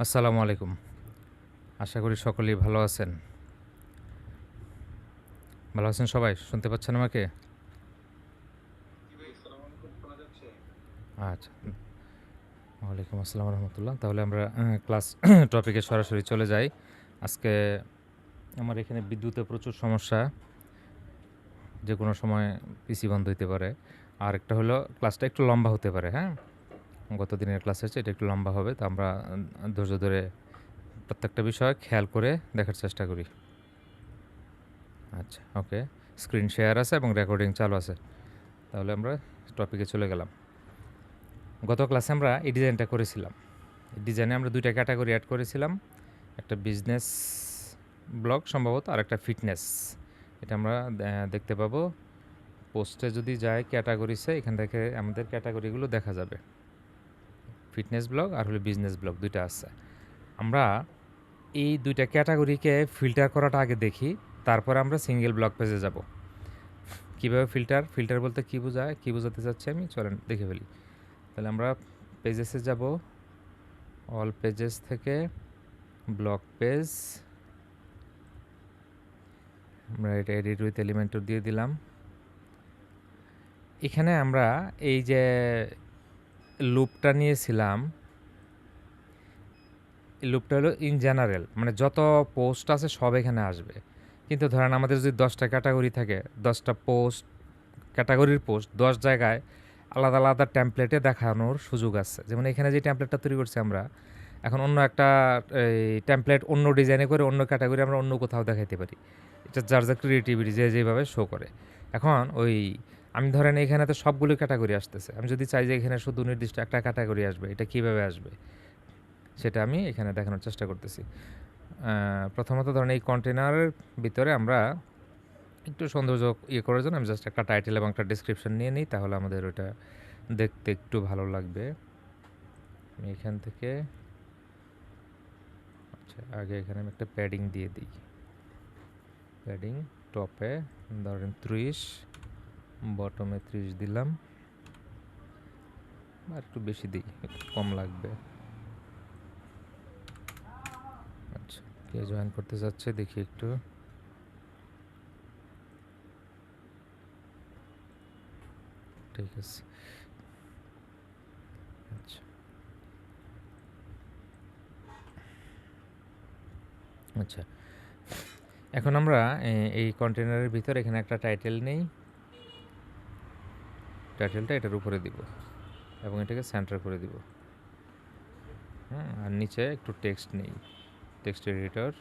আসসালামু আলাইকুম। আশা করি সকলেই ভালো আছেন। ভালো আছেন সবাই? শুনতে পাচ্ছেন আমাকে? আচ্ছা। ওয়ালাইকুম আসসালাম রহমতুল্লাহ। তাহলে আমরা ক্লাস টপিকে সরাসরি চলে যাই। আজকে আমার এখানে বিদ্যুতের প্রচুর সমস্যা। যে কোনো সময় পিসি বন্ধ হইতে পারে। আর একটা হলো ক্লাসটা একটু লম্বা হতে পারে, হ্যাঁ? গত দিনের ক্লাস হচ্ছে এটা একটু লম্বা হবে। তো আমরা ধৈর্য ধরে প্রত্যেকটা বিষয় খেয়াল করে দেখার চেষ্টা করি। আচ্ছা, ওকে। স্ক্রিন শেয়ার আছে এবং রেকর্ডিং চালু আছে। তাহলে আমরা টপিকে চলে গেলাম। গত ক্লাসে আমরা এই ডিজাইনটা করেছিলাম। এই ডিজাইনে আমরা দুইটা ক্যাটাগরি অ্যাড করেছিলাম, একটা বিজনেস ব্লগ সম্ভবত আর একটা ফিটনেস। এটা আমরা দেখতে পাবো পোস্টে যদি যায় ক্যাটাগরিসে, এখান থেকে আমাদের ক্যাটাগরিগুলো দেখা যাবে। ফিটনেস ব্লগ আর হলো বিজনেস ব্লগ দুইটা আছে। আমরা এই দুইটা ক্যাটাগরিকে ফিল্টার করাটা আগে দেখি, তারপরে আমরা সিঙ্গেল ব্লগ পেজে যাব। কীভাবে ফিল্টার বলতে কী বোঝায়, কী বোঝাতে চাচ্ছি আমি, চলেন দেখে ফেলি। তাহলে আমরা পেজেসে যাব, অল পেজেস থেকে ব্লক পেজ, আমরা এটা এডিট উইথ এলিমেন্টর দিয়ে দিলাম। এখানে আমরা এই যে লুপটা নিয়েছিলাম, এই লুপটা হলো ইন জেনারেল, মানে যত পোস্ট আছে সব এখানে আসবে। কিন্তু ধরেন আমাদের যদি 10টা ক্যাটাগরি থাকে, 10টা পোস্ট, ক্যাটাগরির পোস্ট 10 জায়গায় আলাদা আলাদা টেমপ্লেটে দেখানোর সুযোগ আছে। যেমন এখানে যে টেমপ্লেটটা তৈরি করছি আমরা, এখন অন্য একটা এই টেমপ্লেট অন্য ডিজাইনে করে অন্য ক্যাটাগরি আমরা অন্য কোথাও দেখাইতে পারি। এটা যার যার ক্রিয়েটিভিটি যে যেভাবে শো করে। এখন ওই আমি ধরেন এখানে তো সবগুলো ক্যাটাগরি আসতেছে, আমি যদি চাই যে এখানে শুধু নির্দিষ্ট একটা ক্যাটাগরি আসবে, এটা কীভাবে আসবে সেটা আমি এখানে দেখানোর চেষ্টা করতেছি। প্রথমত ধরেন এই কন্টেনারের ভিতরে আমরা একটু সৌন্দর্য করার জন্য আমি জাস্ট একটা টাইটেল এবং একটা ডিসক্রিপশন নিয়ে নিই, তাহলে আমাদের ওটা দেখতে একটু ভালো লাগবে। আমি এখান থেকে আচ্ছা আগে এখানে আমি একটা প্যাডিং দিয়ে দিই। প্যাডিং টপে ধরেন 30, বটমে 30 দিলাম, আর একটু বেশি দিই, একটু কম লাগবে। আচ্ছা, কে জয়েন করতে চাচ্ছে দেখি একটু। ঠিক আছে, আচ্ছা আচ্ছা। এখন আমরা এই কন্টেনারের ভিতরে এখানে একটা টাইটেল নেই, টাইটেলটা এটার উপরে দিব এবং এটাকে সেন্টার করে দিব। হ্যাঁ, আর নিচে একটু টেক্সট নেই, টেক্সট এডিটর,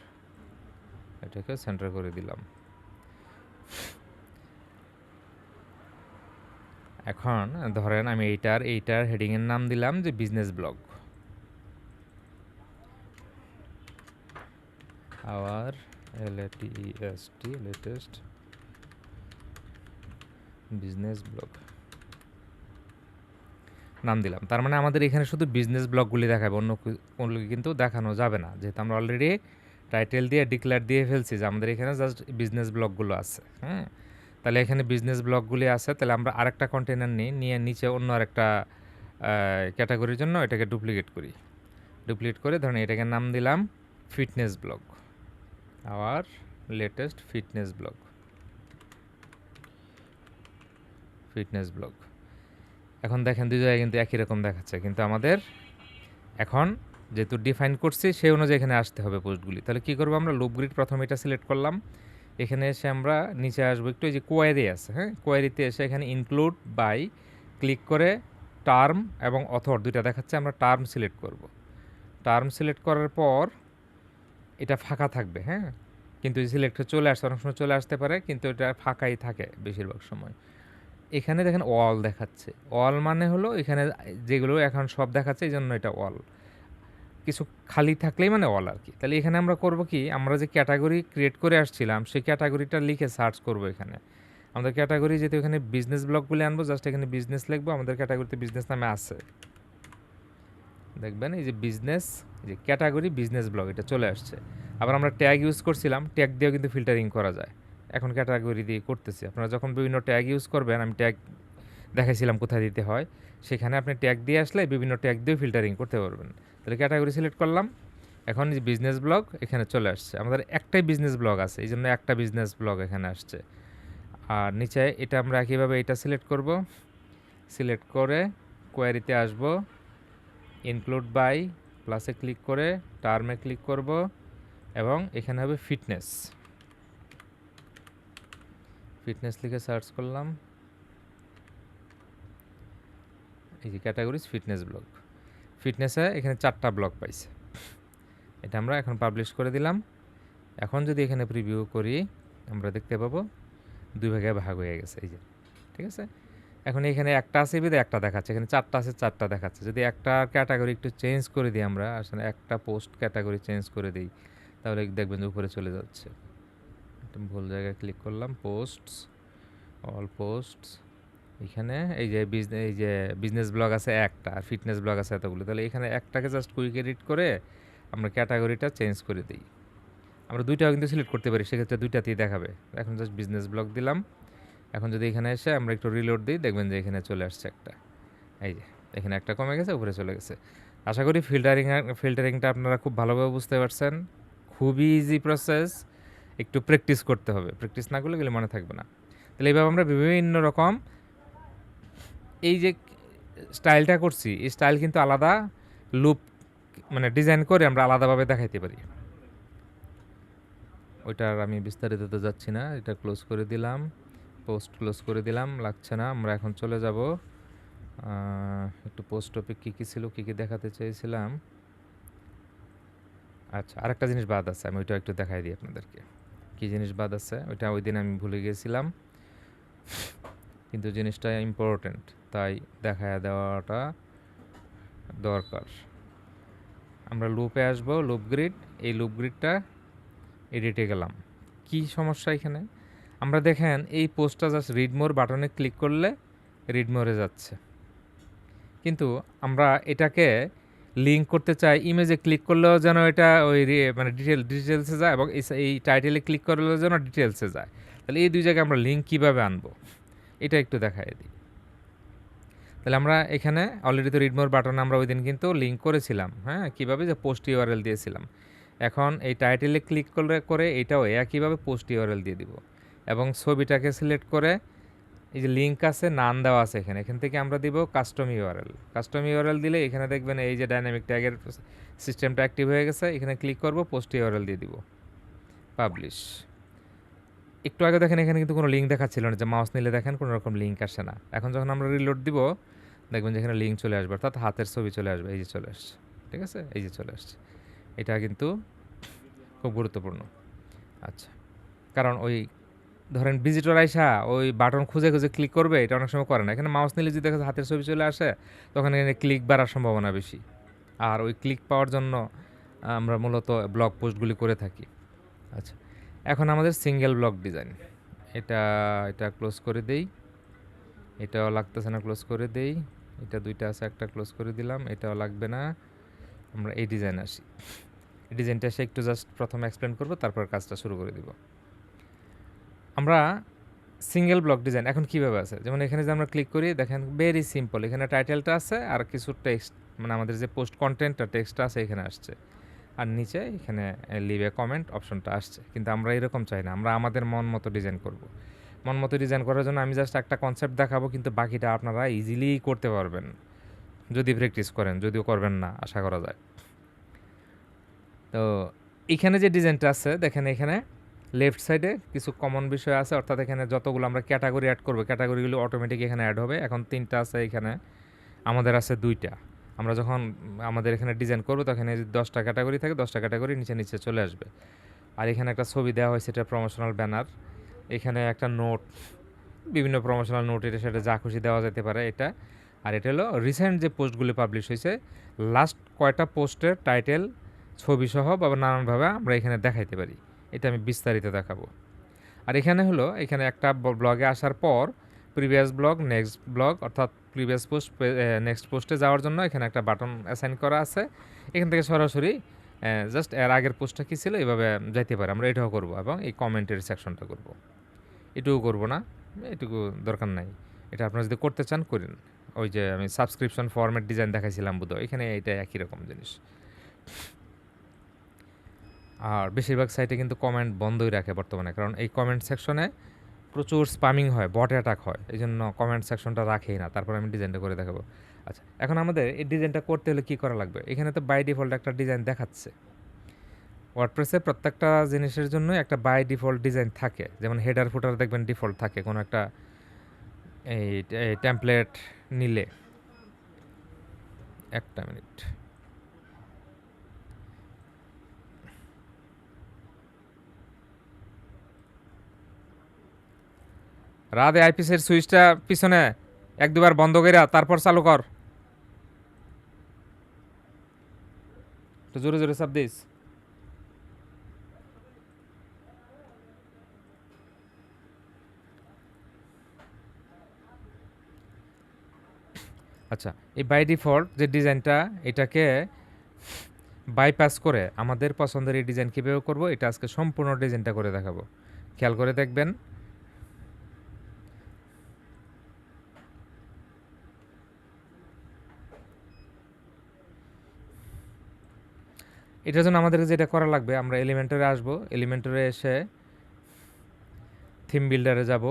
এটাকে সেন্টার করে দিলাম। এখন ধরেন আমি এইটার হেডিংয়ের নাম দিলাম যে business blog, hour latest business blog নাম দিলাম। তার মানে আমাদের এখানে শুধু বিজনেস ব্লগগুলি দেখাবে, অন্য কোনো কিন্তু দেখানো যাবে না, যেহেতু আমরা অলরেডি টাইটেল দিয়ে ডিক্লেয়ার দিয়ে ফেলছি যে আমাদের এখানে জাস্ট বিজনেস ব্লগগুলো আছে। হ্যাঁ, তাহলে এখানে বিজনেস ব্লগগুলি আছে, তাহলে আমরা আরেকটা কন্টেনার নিয়ে নিচে অন্য আরেকটা ক্যাটাগরির জন্য এটাকে ডুপ্লিকেট করি। ডুপ্লিকেট করে ধরেন এটাকে নাম দিলাম fitness blog, hour latest fitness blog. এখন দেখেন দুই জায়গায় কিন্তু একই রকম দেখাচ্ছে, কিন্তু আমাদের এখন যেহেতু ডিফাইন করছি সেই অনুযায়ী এখানে আসতে হবে পোস্টগুলি। তাহলে কী করবো, আমরা লুপ গ্রিড প্রথমে এটা সিলেক্ট করলাম, এখানে এসে আমরা নিচে আসবো একটু, এই যে কোয়ারি আছে, হ্যাঁ, কোয়ারিতে এসে এখানে ইনক্লুড বাই ক্লিক করে টার্ম এবং অথর দুইটা দেখাচ্ছে, আমরা টার্ম সিলেক্ট করব। টার্ম সিলেক্ট করার পর এটা ফাঁকা থাকবে, হ্যাঁ, কিন্তু সিলেক্ট চলে আসছে, অনেক সময় চলে আসতে পারে, কিন্তু এটা ফাঁকাই থাকে বেশিরভাগ সময়। এখানে দেখেন অল দেখাচ্ছে, অল মানে হলো এখানে যেগুলো এখন সব দেখাচ্ছে, এই জন্য এটা অল। কিছু খালি থাকলেই মানে অল আর কি। তাহলে এখানে আমরা করব কি, আমরা যে ক্যাটাগরি ক্রিয়েট করে আসছিলাম সেই ক্যাটাগরিটা লিখে সার্চ করব। এখানে আমাদের ক্যাটাগরি যেহেতু এখানে বিজনেস ব্লগগুলি আনবো, জাস্ট এখানে বিজনেস লিখবো, আমাদের ক্যাটাগরিতে বিজনেস নামে আছে, দেখবেন এই যে বিজনেস, যে ক্যাটাগরি বিজনেস ব্লগ এটা চলে আসছে। আবার আমরা ট্যাগ ইউজ করছিলাম, ট্যাগ দিয়েও কিন্তু ফিল্টারিং করা যায়, এখন ক্যাটাগরি দিয়ে করতেছি। আপনারা যখন বিভিন্ন ট্যাগ ইউজ করবেন, আমি ট্যাগ দেখাইছিলাম কোথায় দিতে হয়, সেখানে আপনি ট্যাগ দিয়ে আসলে বিভিন্ন ট্যাগ দিয়েও ফিল্টারিং করতে পারবেন। তাহলে ক্যাটাগরি সিলেক্ট করলাম, এখন যে বিজনেস ব্লগ এখানে চলে আসছে, আমাদের একটাই বিজনেস ব্লগ আছে, এই জন্য একটা বিজনেস ব্লগ এখানে আসছে। আর নিচে এটা আমরা একইভাবে এটা সিলেক্ট করব, সিলেক্ট করে কোয়ারিতে আসব, ইনক্লুড বাই প্লাসে ক্লিক করে টার্মে ক্লিক করব এবং এখানে হবে ফিটনেস। ফিটনেস লিখে সার্চ করলাম, এই যে ক্যাটাগরিজ ফিটনেস ব্লগ। ফিটনেসে এখানে 4টা ব্লগ পাইছে, এটা আমরা এখন পাবলিশ করে দিলাম। এখন যদি এখানে প্রিভিউ করি আমরা দেখতে পাবো 2 ভাগে ভাগ হয়ে গেছে, এই যে ঠিক আছে। এখন এখানে একটা আছে বিধে একটা দেখাচ্ছে, এখানে 4টা আছে 4টা দেখাচ্ছে। যদি একটা ক্যাটাগরি একটু চেঞ্জ করে দিই আমরা, আসলে একটা পোস্ট ক্যাটাগরি চেঞ্জ করে দিই, তাহলে দেখবেন যে উপরে চলে যাচ্ছে। একটা ভুল জায়গায় ক্লিক করলাম, পোস্টস, অল পোস্টস, এখানে এই যে বিজনেস ব্লগ আছে একটা, আর ফিটনেস ব্লগ আছে এতগুলো, তাহলে এখানে একটাকে জাস্ট কুইক এডিট করে আমরা ক্যাটাগরিটা চেঞ্জ করে দিই। আমরা দুইটাও কিন্তু সিলেক্ট করতে পারি, সেক্ষেত্রে দুইটাতেই দেখাবে। এখন জাস্ট বিজনেস ব্লগ দিলাম। এখন যদি এখানে এসে আমরা একটু রিলোড দিই, দেখবেন যে এখানে চলে আসছে একটা, এই যে এখানে একটা কমে গেছে, উপরে চলে গেছে। আশা করি ফিল্টারিংটা আপনারা খুব ভালোভাবে বুঝতে পারছেন। খুবই ইজি প্রসেস, একটু প্র্যাকটিস করতে হবে, প্র্যাকটিস না করলে গেলে মনে থাকবে না। তাহলে এইভাবে আমরা বিভিন্ন রকম এই যে স্টাইলটা করছি, এই স্টাইল কিন্তু আলাদা লুপ মানে ডিজাইন করে আমরা আলাদাভাবে দেখাইতে পারি। ওইটার আমি বিস্তারিততে যাচ্ছি না, এটা ক্লোজ করে দিলাম, পোস্ট ক্লোজ করে দিলাম, লাগছে না। আমরা এখন চলে যাব একটু পোস্ট টপিক কী কী ছিল, কী কী দেখাতে চেয়েছিলাম। আচ্ছা, আরেকটা জিনিস বাদ আছে, আমি ওইটা একটু দেখাই দিই আপনাদেরকে। কী জিনিস বাদ আছে ওইটা ওই দিন আমি ভুলে গিয়েছিলাম, কিন্তু জিনিসটা ইম্পর্টেন্ট, তাই দেখায় দেওয়াটা দরকার। আমরা লুপে আসবো, লুপ গ্রিড, এই লুপ গ্রিডটা এডিটে গেলাম। কি সমস্যা এখানে, আমরা দেখেন এই পোস্টটা জাস্ট রিড মোর বাটনে ক্লিক করলে রিড মোরে যাচ্ছে, কিন্তু আমরা এটাকে লিঙ্ক করতে চাই ইমেজে ক্লিক করলেও যেন এটা ওই মানে ডিটেলসে যায়, এবং এই টাইটেলে ক্লিক করলেও যেন ডিটেলসে যায়। তাহলে এই দুই জায়গায় আমরা লিঙ্ক কীভাবে আনবো এটা একটু দেখাই দিই। তাহলে আমরা এখানে অলরেডি তো রিড মোর বাটনে আমরা ওই দিন কিন্তু লিঙ্ক করেছিলাম, হ্যাঁ, কীভাবে, যে পোস্ট ইউআরএল দিয়েছিলাম। এখন এই টাইটেলে ক্লিক করে এটাও একইভাবে পোস্ট ইউআরএল দিয়ে দিব, এবং ছবিটাকে সিলেক্ট করে এই যে লিঙ্ক আছে, নাম দেওয়া আছে এখানে, এখান থেকে আমরা দিব কাস্টম ইউআরএল। কাস্টম ইউআরএল দিলে এখানে দেখবেন এই যে ডাইনামিক ট্যাগের সিস্টেমটা অ্যাক্টিভ হয়ে গেছে। এখানে ক্লিক করব, পোস্ট ইউআরএল দিয়ে দিব, পাবলিশ। একটু আগে দেখেন এখানে কিন্তু কোনো লিঙ্ক দেখাচ্ছিল না, যে মাউস নিলে দেখেন কোনো রকম লিঙ্ক আসে না। এখন যখন আমরা রিলোড দিব দেখবেন যে এখানে লিঙ্ক চলে আসবে, অর্থাৎ হাতের ছবি চলে আসবে, এই যে চলে আসছে, ঠিক আছে, এই যে চলে আসছে। এটা কিন্তু খুব গুরুত্বপূর্ণ। আচ্ছা, কারণ ওই ধরেন ভিজিটর আইসা ওই বাটন খুঁজে খুঁজে ক্লিক করবে, এটা অনেক সময় করে না। এখানে মাউস নিলে যদি দেখা হাতের ছবি চলে আসে, তখন এখানে ক্লিক বাড়ার সম্ভাবনা বেশি। আর ওই ক্লিক পাওয়ার জন্য আমরা মূলত ব্লগ পোস্টগুলি করে থাকি। আচ্ছা, এখন আমাদের সিঙ্গেল ব্লগ ডিজাইন, এটা এটা ক্লোজ করে দেই, এটাও লাগতেছে না, ক্লোজ করে দেই। এটা দুইটা আছে, একটা ক্লোজ করে দিলাম, এটাও লাগবে না। আমরা এই ডিজাইন আসি, এই ডিজাইনটা এসে একটু জাস্ট প্রথমে এক্সপ্লেন করবো, তারপর কাজটা শুরু করে দিব। আমরা সিঙ্গেল ব্লক ডিজাইন এখন কীভাবে আছে, যেমন এখানে যে আমরা ক্লিক করি দেখেন ভেরি সিম্পল, এখানে টাইটেলটা আছে আর কিছু টেক্সট, মানে আমাদের যে পোস্ট কন্টেন্টটা টেক্সটটা আছে এখানে আসছে, আর নিচে এখানে লিভ এ কমেন্ট অপশনটা আসছে। কিন্তু আমরা এরকম চাই না, আমরা আমাদের মন মতো ডিজাইন করব। মন মতো ডিজাইন করার জন্য আমি জাস্ট একটা কনসেপ্ট দেখাবো, কিন্তু বাকিটা আপনারা ইজিলি করতে পারবেন যদি প্র্যাকটিস করেন, যদিও করবেন না আশা করা যায়। তো এখানে যে ডিজাইনটা আছে দেখেন, এখানে লেফট সাইডে কিছু কমন বিষয় আছে, অর্থাৎ এখানে যতগুলো আমরা ক্যাটাগরি অ্যাড করবো ক্যাটাগরিগুলো অটোমেটিক এখানে অ্যাড হবে। এখন 3টা আছে, এখানে আমাদের আছে 2টা। আমরা যখন আমাদের এখানে ডিজাইন করবো তখন 10টা ক্যাটাগরি থাকে, 10টা ক্যাটাগরি নিচে নিচে চলে আসবে। আর এখানে একটা ছবি দেওয়া হয়েছে, এটা প্রমোশনাল ব্যানার। এখানে একটা নোট, বিভিন্ন প্রমোশনাল নোট, এটা সেটা যা খুশি দেওয়া যেতে পারে এটা। আর এটা হলো রিসেন্ট যে পোস্টগুলি পাবলিশ হয়েছে, লাস্ট কয়টা পোস্টের টাইটেল ছবি সহ বা নানানভাবে আমরা এখানে দেখাইতে পারি, এটা আমি বিস্তারিত দেখাবো। আর এখানে হলো, এখানে একটা ব্লগে আসার পর প্রিভিয়াস ব্লগ, নেক্সট ব্লগ, অর্থাৎ প্রিভিয়াস পোস্ট নেক্সট পোস্টে যাওয়ার জন্য এখানে একটা বাটন অ্যাসাইন করা আছে। এখান থেকে সরাসরি জাস্ট এর আগের পোস্টটা কী ছিল এভাবে যাইতে পারে। আমরা এটাও করব, এবং এই কমেন্টের সেকশনটা করব। এটুকু করব না, এটুকু দরকার নাই। এটা আপনারা যদি করতে চান করেন। ওই যে আমি সাবস্ক্রিপশন ফরম্যাট ডিজাইন দেখাইছিলাম বোধহয়, এখানে এটা একই রকম জিনিস। আর বেশিরভাগ সাইটে কিন্তু কমেন্ট বন্ধই রাখে বর্তমানে, কারণ এই কমেন্ট সেকশনে প্রচুর স্পামিং হয়, বট অ্যাটাক হয়, এই জন্য কমেন্ট সেকশনটা রাখেই না। তারপর আমি ডিজাইনটা করে দেখাবো। আচ্ছা, এখন আমাদের এই ডিজাইনটা করতে হলে কী করা লাগবে? এখানে তো বাই ডিফল্ট একটা ডিজাইন দেখাচ্ছে। ওয়ার্ডপ্রেসে প্রত্যেকটা জিনিসের জন্য একটা বাই ডিফল্ট ডিজাইন থাকে, যেমন হেডার ফুটার দেখবেন ডিফল্ট থাকে কোনো একটা এই টেমপ্লেট নিলে। একটা মিনিট, রাধে আইপিসের সুইচটা পিছনে এক দুবার বন্ধ কইরা তারপর চালু কর, একটু জোরে জোরে চাপ দিস। আচ্ছা, এই বাই ডিফল্ট যে ডিজাইনটা, এটাকে বাইপাস করে আমাদের পছন্দের এই ডিজাইন কীভাবে করবো, এটা আজকে সম্পূর্ণ ডিজাইনটা করে দেখাবো। খেয়াল করে দেখবেন। এটার জন্য আমাদের যেটা করা লাগবে, আমরা এলিমেন্টরে আসবো, এলিমেন্টরে এসে থিম বিল্ডারে যাব,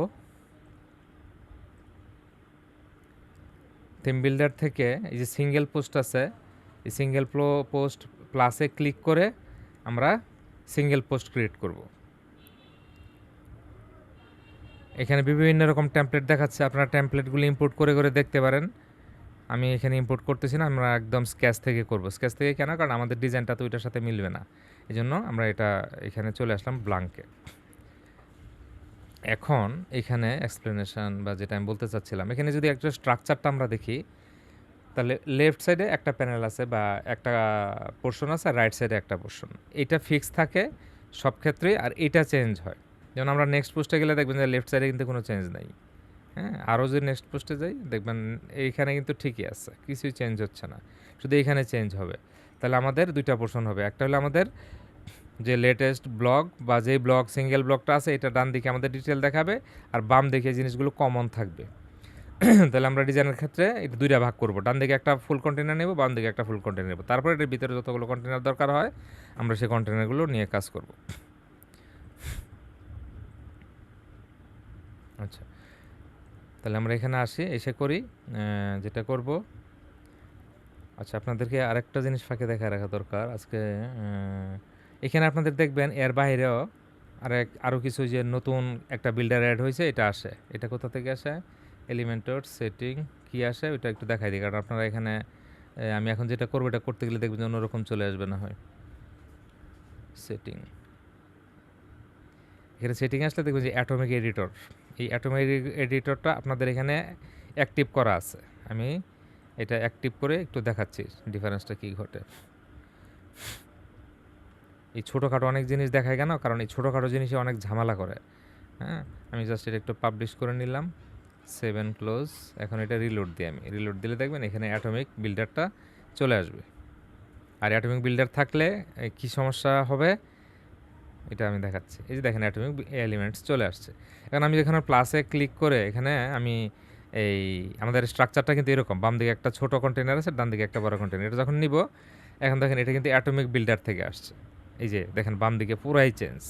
থিম বিল্ডার থেকে এই যে সিঙ্গেল পোস্ট আছে, এই সিঙ্গেল পোস্ট প্লাসে ক্লিক করে আমরা সিঙ্গেল পোস্ট ক্রিয়েট করব। এখানে বিভিন্ন রকম টেমপ্লেট দেখাচ্ছে, আপনারা টেমপ্লেটগুলো ইম্পোর্ট করে করে দেখতে পারেন। আমি এখানে ইম্পোর্ট করতেছি না, আমরা একদম স্কেচ থেকে করব। স্কেচ থেকে কেন? কারণ আমাদের ডিজাইনটা তো ওইটার সাথে মিলবে না, এই জন্য আমরা এটা এখানে চলে আসলাম ব্লাঙ্কে। এখন এখানে এক্সপ্লেনেশন বা যেটা আমি বলতে চাচ্ছিলাম, এখানে যদি একটা স্ট্রাকচারটা আমরা দেখি, তাহলে লেফট সাইডে একটা প্যানেল আছে বা একটা পোর্শন আছে, আর রাইট সাইডে একটা পোর্শন। এটা ফিক্স থাকে সব ক্ষেত্রেই, আর এটা চেঞ্জ হয়। যেমন আমরা নেক্সট পোস্টে গেলে দেখবেন যে লেফট সাইডে কিন্তু কোনো চেঞ্জ নাই। হ্যাঁ, আরও যদি নেক্সট পোস্টে যাই দেখবেন এইখানে কিন্তু ঠিকই আছে, কিছুই চেঞ্জ হচ্ছে না, শুধু এইখানে চেঞ্জ হবে। তাহলে আমাদের দুইটা পোর্শন হবে, একটা হলো আমাদের যে লেটেস্ট ব্লগ বা যেই ব্লগ সিঙ্গেল ব্লগটা আছে, এটা ডান দিকে আমাদের ডিটেল দেখাবে, আর বাম দিকে জিনিসগুলো কমন থাকবে। তাহলে আমরা ডিজাইনের ক্ষেত্রে এটা দুইটা ভাগ করব, ডান দিকে একটা ফুল কন্টেনার নেব, বাম দিকে একটা ফুল কন্টেনার নেব, তারপর এটার ভিতরে যতগুলো কন্টেনার দরকার হয় আমরা সেই কন্টেনারগুলো নিয়ে কাজ করব। আচ্ছা, তাহলে আমরা এখানে আসি, এসে করি যেটা করব। আচ্ছা, আপনাদেরকে আরেকটা জিনিস ফাঁকে দেখা রাখা দরকার আজকে। এখানে আপনাদের দেখবেন এর বাইরেও আরও কিছু যে নতুন একটা বিল্ডার অ্যাড হয়েছে, এটা আসে। এটা কোথা থেকে আসে? এলিমেন্টর সেটিং কি আসে ওইটা একটু দেখাই দিই, কারণ আপনারা এখানে আমি এখন যেটা করবো এটা করতে গেলে দেখবেন যে অন্যরকম চলে আসবে না হয়। সেটিং, এখানে সেটিং আসলে দেখবেন যে অ্যাটমিক এডিটর, এই অ্যাটমিক এডিটরটা আপনাদের এখানে অ্যাক্টিভ করা আছে। আমি এটা অ্যাক্টিভ করে একটু দেখাচ্ছি ডিফারেন্সটা কী ঘটে। এই ছোটোখাটো অনেক জিনিস দেখায় কেন? কারণ এই ছোটোখাটো জিনিসে অনেক ঝামেলা করে। হ্যাঁ, আমি জাস্ট এটা একটু পাবলিশ করে নিলাম, 7 ক্লোজ। এখন এটা রিলোড দিই, আমি রিলোড দিলে দেখবেন এখানে অ্যাটমিক বিল্ডারটা চলে আসবে। আর অ্যাটমিক বিল্ডার থাকলে কী সমস্যা হবে এটা আমি দেখাচ্ছি। এই যে দেখেন অ্যাটমিক এলিমেন্টস চলে আসছে। এখন আমি এখানে প্লাসে ক্লিক করে এখানে আমি এই আমাদের স্ট্রাকচারটা কিন্তু এরকম, বাম দিকে একটা ছোটো কন্টেনার আছে, ডান দিকে একটা বড় কন্টেনার। এটা যখন নিব, এখন দেখেন এটা কিন্তু অ্যাটমিক বিল্ডার থেকে আসছে। এই যে দেখেন বাম দিকে পুরাই চেঞ্জ।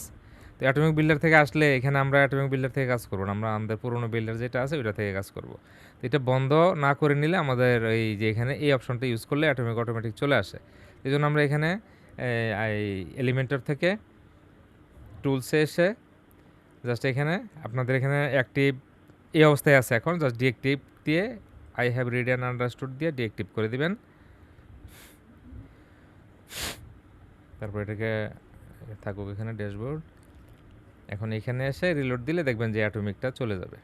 তো অ্যাটমিক বিল্ডার থেকে আসলে এখানে আমরা অ্যাটমিক বিল্ডার থেকে কাজ করবো না, আমরা আমাদের পুরোনো বিল্ডার যেটা আছে ওইটা থেকে কাজ করব। তো এটা বন্ধ না করে নিলে আমাদের এই যে এখানে এই অপশনটা ইউজ করলে অটোমেটিক চলে আসে। এই জন্য আমরা এখানে এই এলিমেন্টর থেকে টুলসে এসে জাস্ট এখানে আপনাদের এখানে অ্যাক্টিভ এই অবস্থায় আছে, এখন জাস্ট ডিঅ্যাক্টিভ দিয়ে I have read and understood দিয়ে ডিঅ্যাক্টিভ করে দিবেন। তারপর এটাকে থাকুক এখানে ড্যাশবোর্ড। এখন এখানে এসে রিলোড দিলে দেখবেন যে অ্যাটমিকটা চলে যাবে।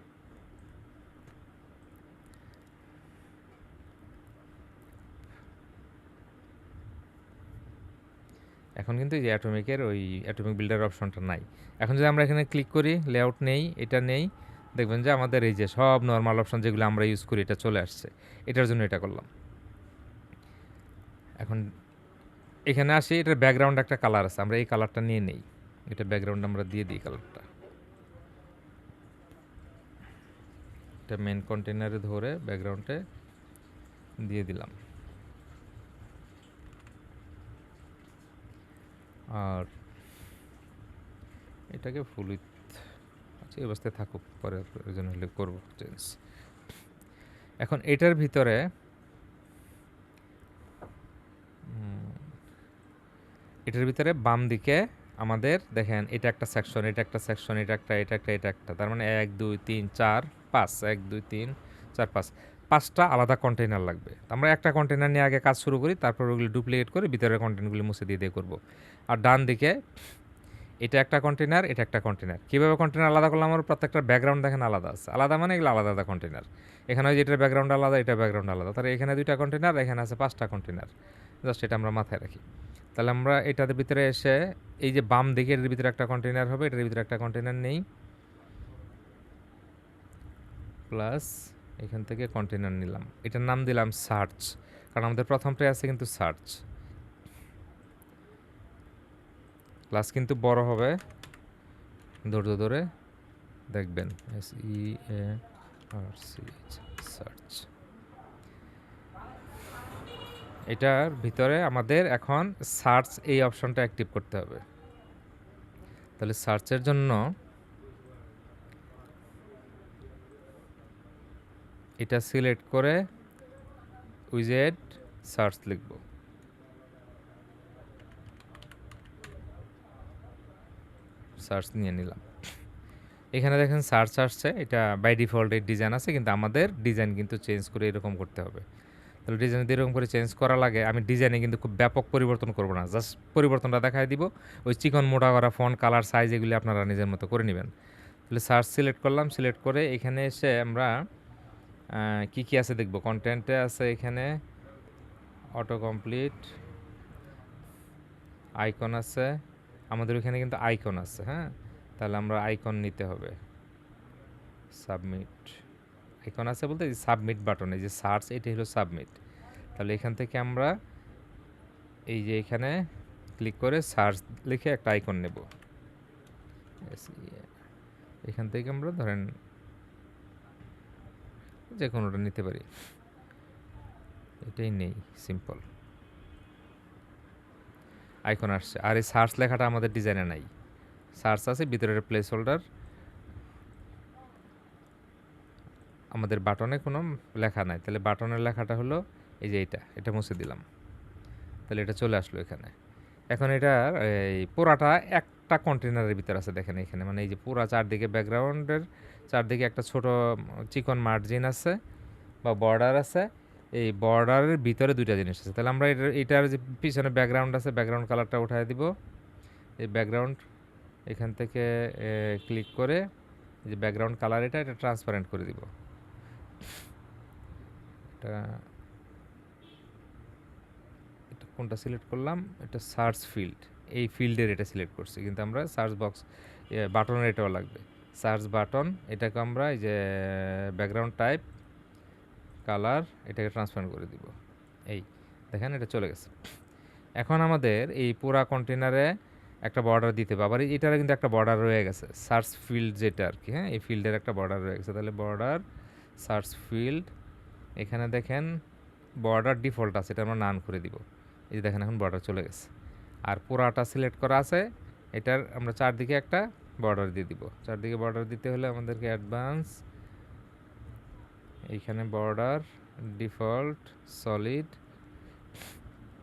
এখন কিন্তু এই যে অ্যাটমিকের ওই অ্যাটমিক বিল্ডার অপশনটা নাই। এখন যদি আমরা এখানে ক্লিক করি, লেআউট নেই, এটা নেই, দেখবেন যে আমাদের এই যে সব নর্মাল অপশন যেগুলো আমরা ইউজ করি এটা চলে আসছে। এটার জন্য এটা করলাম। এখন এখানে আসি, এটার ব্যাকগ্রাউন্ড একটা কালার আছে, আমরা এই কালারটা নিয়ে নেই, এটা ব্যাকগ্রাউন্ড আমরা দিয়ে দিই কালারটা। এটা মেন কন্টেনারে ধরে ব্যাকগ্রাউন্ডে দিয়ে দিলাম। আর এটাকে ফুল উইথ, আচ্ছা এই অবস্থায় থাকুক, পরে প্রয়োজন হলে করবো চেঞ্জ। এখন এটার ভিতরে বাম দিকে আমাদের দেখেন এটা একটা সেকশন, এটা একটা সেকশন, এটা একটা, তার মানে 1 2 3 4 5, 1 2 3 4 5, 5টা আলাদা কন্টেইনার লাগবে। আমরা একটা কন্টেইনার নিয়ে আগে কাজ শুরু করি, তারপর ওগুলো ডুপ্লিকেট করে ভিতরের কন্টেন্টগুলি মুছে দিয়ে করব। আর ডান দিকে এটা একটা কন্টেইনার, এটা একটা কন্টেইনার। কীভাবে কন্টেইনার আলাদা করলাম? আমার প্রত্যেকটা ব্যাকগ্রাউন্ড দেখেন আলাদা আছে, আলাদা মানে এগুলো আলাদা আলাদা কন্টেইনার। এখানে ওই যেটার ব্যাকগ্রাউন্ড আলাদা, এটা ব্যাকগ্রাউন্ড আলাদা, তাহলে এখানে 2টা কন্টেইনার, এখানে আছে 5টা কন্টেইনার। জাস্ট এটা আমরা মাথায় রাখি। তাহলে আমরা এটার ভিতরে এসে এই যে বাম দিকে এর ভিতরে একটা কন্টেইনার হবে, এটার ভিতরে একটা কন্টেইনার নেই, প্লাস এখান থেকে কন্টেইনার নিলাম, এটার নাম দিলাম সার্চ, কারণ আমাদের প্রথমটাই আছে কিন্তু সার্চ। ক্লাস কিন্তু বড় হবে, ধৈর্য ধরে দেখবেন, SEARCH সার্চ। এটার ভিতরে আমাদের এখন সার্চ এই অপশনটা অ্যাক্টিভ করতে হবে। তাহলে সার্চের জন্য এটা সিলেক্ট করে উইজেট সার্চ লিখব। সার্চ নিয়ে নিলাম, এখানে দেখেন সার্চ আসছে, এটা বাই ডিফল্ট এর ডিজাইন আছে, কিন্তু আমাদের ডিজাইন কিন্তু চেঞ্জ করে এরকম করতে হবে। তাহলে ডিজাইন যদি এরকম করে চেঞ্জ করা লাগে, আমি ডিজাইনে কিন্তু খুব ব্যাপক পরিবর্তন করব না, জাস্ট পরিবর্তনটা দেখাই দিব। ওই চিকন মোটা করা ফন্ট, কালার, সাইজ এগুলি আপনারা নিজের মতো করে নেবেন। তাহলে সার্চ সিলেক্ট করলাম, সিলেক্ট করে এখানে এসে আমরা কি কি আছে দেখব। কন্টেন্টে আছে এখানে অটো কমপ্লিট, আইকন আছে, আমাদের ওইখানে কিন্তু আইকন আছে। হ্যাঁ, তাহলে আমরা আইকন নিতে হবে। সাবমিট আইকন আছে বলতে এই সাবমিট বাটন, এই যে সার্চ, এটাই হলো সাবমিট। তাহলে এখান থেকে আমরা এই যে এখানে ক্লিক করে সার্চ লিখে একটা আইকন নেব। এখান থেকে আমরা ধরেন যে কোনোটা নিতে পারি, এটাই নেই, সিম্পল আইকন আসছে। আর এই সার্চ লেখাটা আমাদের ডিজাইনে নাই, সার্চ আছে ভিতরের প্লেস হোল্ডার, আমাদের বাটনে কোনো লেখা নাই। তাহলে বাটনের লেখাটা হলো এই যে এটা মুছে দিলাম, তাহলে এটা চলে আসলো এখানে। এখন এটার এই পুরাটা একটা কন্টেনারের ভিতরে আছে, দেখেন এখানে, মানে এই যে পুরা চারদিকে ব্যাকগ্রাউন্ডের চারদিকে একটা ছোট চিকন মার্জিন আছে বা বর্ডার আছে, এই বর্ডারের ভিতরে 2টা জিনিস আছে। তাহলে আমরা এটার যে পিছনে ব্যাকগ্রাউন্ড আছে, ব্যাকগ্রাউন্ড কালারটা উঠায় দিব। এই ব্যাকগ্রাউন্ড এখান থেকে ক্লিক করে যে ব্যাকগ্রাউন্ড কালার এটা ট্রান্সপারেন্ট করে দিব। এটা কোনটা সিলেক্ট করলাম? এটা সার্চ ফিল্ড, এই ফিল্ডের এটা সিলেক্ট করছি, কিন্তু আমরা সার্চ বক্স বাটনের এটাও লাগবে। সার্চ বাটন, এটাকে আমরা এই যে ব্যাকগ্রাউন্ড টাইপ কালার এটাকে ট্রান্সফার করে দিব। এই দেখেন এটা চলে গেছে। এখন আমাদের এই পুরা কন্টেনারে একটা বর্ডার দিতে হবে, আবার এটার কিন্তু একটা বর্ডার রয়ে গেছে, সার্চ ফিল্ড যেটা আর কি। হ্যাঁ, এই ফিল্ডের একটা বর্ডার রয়ে গেছে, তাহলে বর্ডার সার্চ ফিল্ড, এখানে দেখেন বর্ডার ডিফল্ট আছে, এটা আমরা নান করে দিব। এই যে দেখেন এখন বর্ডার চলে গেছে, আর পুরাটা সিলেক্ট করা আছে, এটার আমরা চারদিকে একটা বর্ডার দিয়ে দিব। চারদিকে বর্ডার দিতে হলে আমাদেরকে অ্যাডভান্স, এইখানে বর্ডার ডিফল্ট সলিড,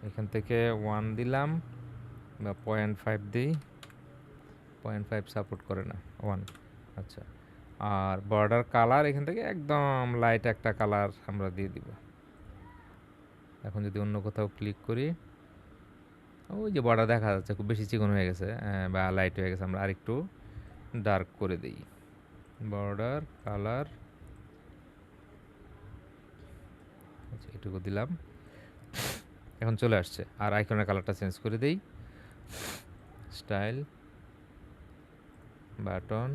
এখান থেকে 1 দিলাম বা 0.5 দিই, 0.5 সাপোর্ট করে না, 1। আচ্ছা, আর বর্ডার কালার এখান থেকে একদম লাইট একটা কালার আমরা দিয়ে দিব। এখন যদি অন্য কোথাও ক্লিক করি, ওই যে বর্ডার দেখা যাচ্ছে খুব বেশি চিকন হয়ে গেছে বা লাইট হয়ে গেছে, আমরা আরেকটু ডার্ক করে দিই। বর্ডার কালার, আচ্ছা এটুকু দিলাম, এখন চলে আসছে। আর আইকনের কালারটা চেঞ্জ করে দিই, স্টাইল বাটন,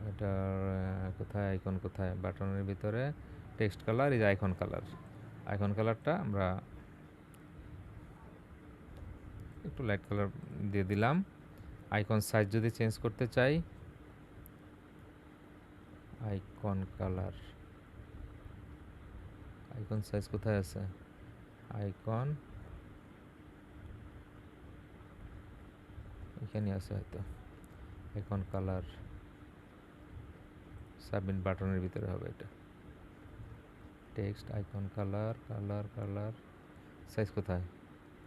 এটার কোথায় আইকন, কোথায় বাটনের ভিতরে টেক্সট কালার, এই যে আইকন কালার, আইকন কালারটা আমরা একটু লাইট কালার দিয়ে দিলাম। আইকন সাইজ যদি চেঞ্জ করতে চাই, আইকন কালার, আইকন সাইজ কোথায় আছে, আইকন এখানে আছে হয়তো, আইকন কালার সাবমিট বাটনের ভিতরে হবে এটা। Text icon colour colour colour size কোথায়?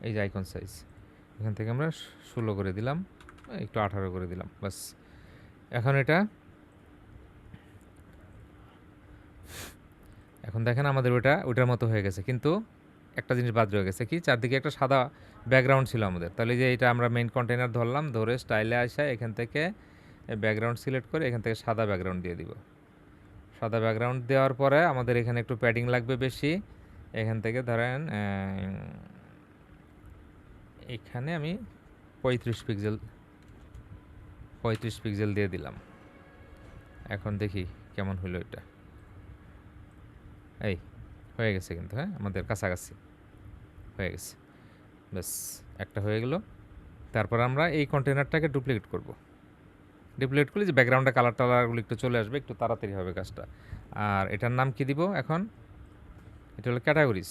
এই যে আইকন সাইজ, এখান থেকে আমরা 16 করে দিলাম, একটু 18 করে দিলাম, বাস। এখন এটা এখন দেখেন আমাদের ওটার মতো হয়ে গেছে, কিন্তু একটা জিনিস বাদ রয়ে গেছে, কি চারদিকে একটা সাদা ব্যাকগ্রাউন্ড ছিল আমাদের। তাহলে যে এটা আমরা মেইন কন্টেনার ধরলাম, ধরে স্টাইলে আসা এখান থেকে ব্যাকগ্রাউন্ড সিলেক্ট করে এখান থেকে সাদা ব্যাকগ্রাউন্ড দিয়ে দিব। সাদা ব্যাকগ্রাউন্ড দেওয়ার পরে আমাদের এখানে একটু প্যাডিং লাগবে বেশি। এখান থেকে ধরেন এখানে আমি 35 পিক্সেল দিয়ে দিলাম। এখন দেখি কেমন হলো এটা। এই হয়ে গেছে কিন্তু, হ্যাঁ আমাদের কাছাকাছি হয়ে গেছে, ব্যাস একটা হয়ে গেল। তারপর আমরা এই কন্টেনারটাকে ডুপ্লিকেট করব। ডুপ্লিকেট করলে যে ব্যাকগ্রাউন্ডে কালার টালারগুলো একটু চলে আসবে, একটু তাড়াতাড়ি হবে কাজটা। আর এটার নাম কি দিব এখন? এটা হলো ক্যাটাগরিজ।